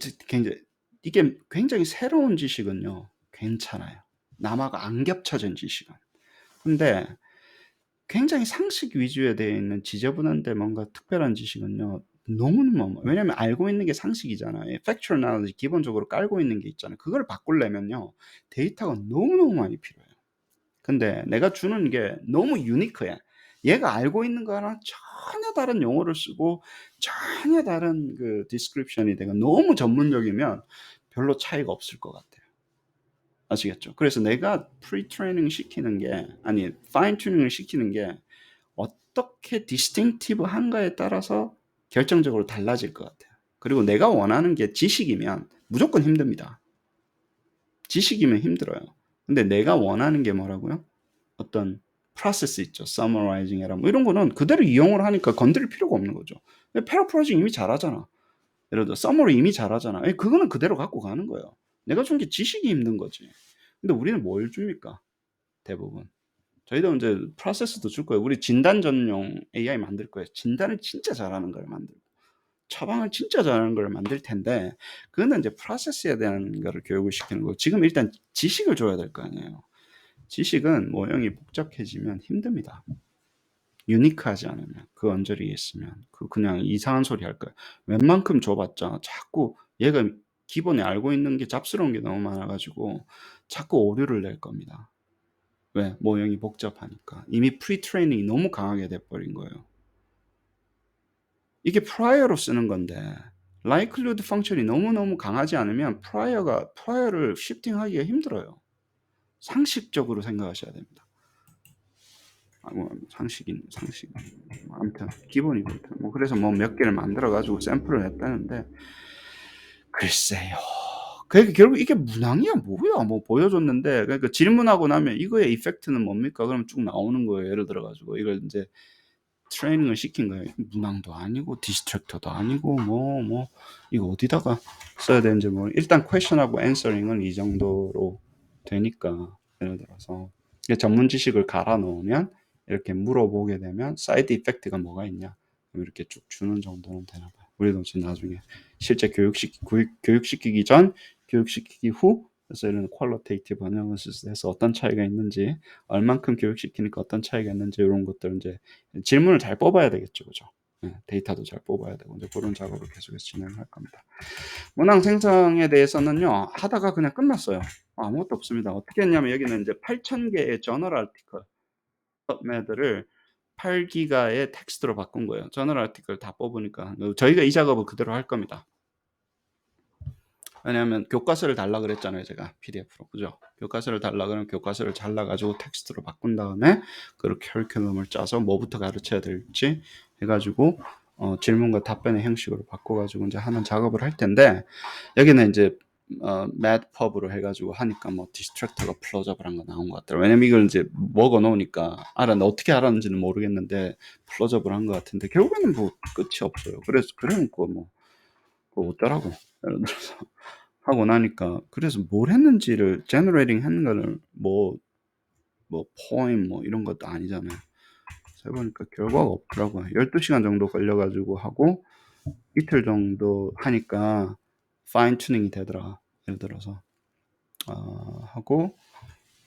이게 굉장히 새로운 지식은요. 괜찮아요. 남하고 안 겹쳐진 지식은. 근데 굉장히 상식 위주에 되어 있는 지저분한데 뭔가 특별한 지식은요. 너무너무 왜냐면 알고 있는 게 상식이잖아요. factual knowledge 기본적으로 깔고 있는 게 있잖아요. 그걸 바꾸려면요. 데이터가 너무너무 많이 필요해요. 근데 내가 주는 게 너무 유니크해. 얘가 알고 있는 거랑 전혀 다른 용어를 쓰고 전혀 다른 그 디스크립션이 내가 너무 전문적이면 별로 차이가 없을 것 같아요. 아시겠죠? 그래서 내가 프리트레이닝 시키는 게 아니 파인 튜닝을 시키는 게 어떻게 디스팅티브한가에 따라서 결정적으로 달라질 것 같아요. 그리고 내가 원하는 게 지식이면 무조건 힘듭니다. 지식이면 힘들어요. 근데 내가 원하는 게 뭐라고요? 어떤 프로세스 있죠. summarizing 에라 뭐 이런 거는 그대로 이용을 하니까 건드릴 필요가 없는 거죠. 패러프로징 이미 잘하잖아. 예를 들어 서머리 이미 잘하잖아. 그거는 그대로 갖고 가는 거예요. 내가 준 게 지식이 힘든 거지. 근데 우리는 뭘 줍니까? 대부분 저희도 인제 프로세스도 줄 거예요. 우리 진단 전용 AI 만들 거예요. 진단을 진짜 잘하는 걸 만들고 처방을 진짜 잘하는 걸 만들 텐데 그거는 인제 프로세스에 대한 거를 교육을 시키는 거고 지금 일단 지식을 줘야 될 거 아니에요. 지식은 모형이 복잡해지면 힘듭니다. 유니크하지 않으면 그 언저리에 있으면 그냥 이상한 소리 할 거예요. 웬만큼 줘 봤자 자꾸 얘가 기본에 알고 있는 게 잡스러운 게 너무 많아 가지고 자꾸 오류를 낼 겁니다. 왜? 모형이 복잡하니까. 이미 프리 트레이닝이 너무 강하게 돼 버린 거예요. 이게 프라이어로 쓰는 건데 likelihood 펑션이 너무너무 강하지 않으면 프라이어를 shifting하기가 힘들어요. 상식적으로 생각하셔야 됩니다. 뭐 상식 아무튼 기본이 그렇다. 뭐 그래서 뭐 몇 개를 만들어 가지고 샘플을 했다는데 글쎄요. 그러니까 결국 이게 문항이야 뭐야. 뭐 보여줬는데 그러니까 질문하고 나면 "이거의 이펙트는 뭡니까?" 그러면 쭉 나오는 거예요. 예를 들어 가지고 이걸 인제 트레이닝을 시킨 거예요. 문항도 아니고 디스트랙터도 아니고 뭐 이거 어디다가 써야 되는지 일단 question하고 answering은 이 정도로 되니까 예를 들어서 이게 전문 지식을 갈아 넣으면 이렇게 물어보게 되면 사이드 이펙트가 뭐가 있냐 그럼 이렇게 쭉 주는 정도는 되나 봐요. 우리도 지금 나중에 실제 교육시키기 전, 교육시키기 후 그래서 이런 퀄리테이티브 어널리시스에서 어떤 차이가 있는지 얼만큼 교육시키니까 어떤 차이가 있는지 요런 것들 인제 질문을 잘 뽑아야 되겠죠. 그죠? 예. 데이터도 잘 뽑아야 되고 인제 고런 작업을 계속해서 진행을 할 겁니다. 문항 생성에 대해서는요. 하다가 그냥 끝났어요. 아무것도 없습니다. 어떻게 했냐면 여기는 인제 8,000 개의 저널 아티클 PubMed를 8 기가의 텍스트로 바꾼 거예요. 저널 아티클 다 뽑으니까. 저희가 이 작업을 그대로 할 겁니다. 왜냐하면 교과서를 달라 그랬잖아요 제가 PDF로. 그죠? 교과서를 달라 그러면 교과서를 잘라 가지고 텍스트로 바꾼 다음에 그 커리큘럼을 짜서 뭐부터 가르쳐야 될지 해 가지고 질문과 답변의 형식으로 바꿔 가지고 인제 하는 작업을 할 텐데 여기는 인제 MedPub으로 해 가지고 하니까 뭐 디스트랙터가 플로저블한 거 나온 것 같더라고요. 왜냐면 이걸 인제 먹어 놓으니까 어떻게 알았는지는 모르겠는데 플로저블한 것 같은데 결국에는 뭐 끝이 없어요. 그래 놓고 뭐 그거 어쩌라고. 예를 들어서 하고 나니까 그래서 뭘 했는지를 제너레이팅 한 거를 포엠 이런 것도 아니잖아요. 그래서 해 보니까 결과가 없더라고요. 12 시간 정도 걸려 가지고 하고 이틀 정도 하니까 파인 튜닝이 되더라. 예를 들어서 하고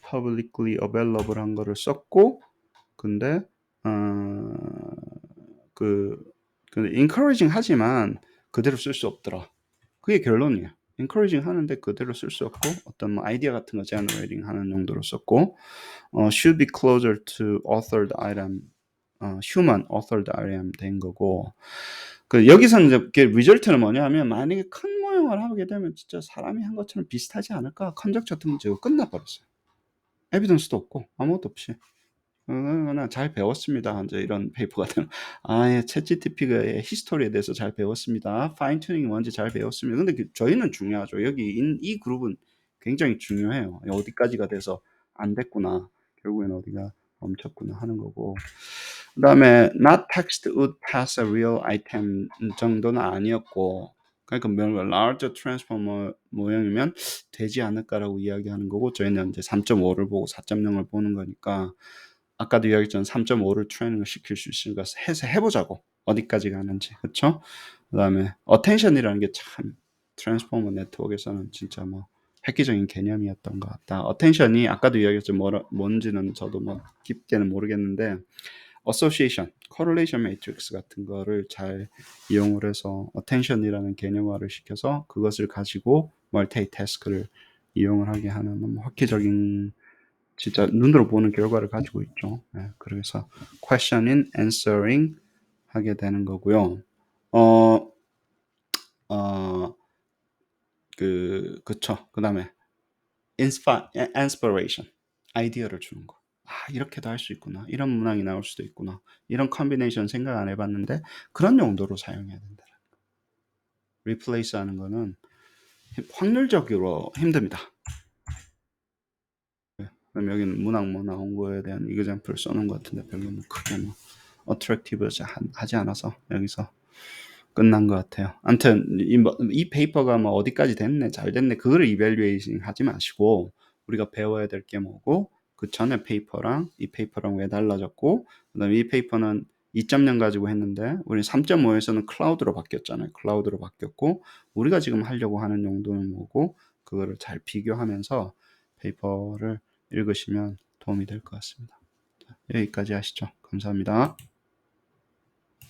publicly available한 거를 썼고 근데 어 그 encouraging 하지만 그대로 쓸 수 없더라. 그게 결론이에요. encouraging 하는데 그대로 쓸 수 없고 어떤 뭐 아이디어 같은 거 generating 하는 용도로 썼고 should be closer to authored item human authored item 된 거고 여기서는 이제 그 리절트는 뭐냐면 만약에 큰 모형을 하게 되면 진짜 사람이 한 것처럼 비슷하지 않을까 컨적처 등지고 끝나버렸어요. 에비던스도 없고 아무것도 없이. 그냥 잘 배웠습니다. 이제 이런 페이퍼 같은 예, 챗GPT의 히스토리에 대해서 잘 배웠습니다. 파인 튜닝이 뭔지 잘 배웠습니다. 근데 저희는 중요하죠. 여기 이 그룹은 굉장히 중요해요. 어디까지가 돼서 안 됐구나. 결국에는 어디가 멈췄구나 하는 거고. 그다음에 not text would pass a real item 정도는 아니었고 그러니까 larger transformer 모형이면 되지 않을까라고 이야기하는 거고 저희는 이제 3.5를 보고 4.0을 보는 거니까 아까도 이야기했지만 3.5를 트레이닝을 시킬 수 있으니까 해서 해보자고 어디까지 가는지 그쵸? 그다음에 attention이라는 게 참 트랜스포머 네트워크에서는 진짜 뭐 획기적인 개념이었던 것 같다. attention이 아까도 이야기했지만 뭔지는 저도 뭐 깊게는 모르겠는데 association, correlation matrix 같은 거를 잘 이용을 해서 attention이라는 개념화를 시켜서 그것을 가지고 multitask를 이용을 하게 하는 너무 획기적인 진짜 눈으로 보는 결과를 가지고 있죠. 예, 그래서 questioning, answering 하게 되는 거고요. 어, 어, 그쵸. 그 다음에 inspiration, 아이디어를 주는 거. 이렇게도 할 수 있구나. 이런 문항이 나올 수도 있구나. 이런 컨비네이션 생각 안 해봤는데 그런 용도로 사용해야 된다. replace 하는 거는 확률적으로 힘듭니다. 그럼 여기는 문항 나온 거에 대한 example을 써놓은 것 같은데 별로 크게 attractive하지 않아서 여기서 끝난 것 같아요. 아무튼 이 페이퍼가 어디까지 됐네, 잘 됐네 그거를 이밸류에이팅 하지 마시고 우리가 배워야 될 게 뭐고 그 전에 페이퍼랑 이 페이퍼랑 왜 달라졌고, 그다음에 이 페이퍼는 2.0 가지고 했는데 우리 3.5에서는 클라우드로 바뀌었잖아요. 클라우드로 바뀌었고, 우리가 지금 하려고 하는 용도는 뭐고, 그거를 잘 비교하면서 페이퍼를 읽으시면 도움이 될 것 같습니다. 여기까지 하시죠. 감사합니다.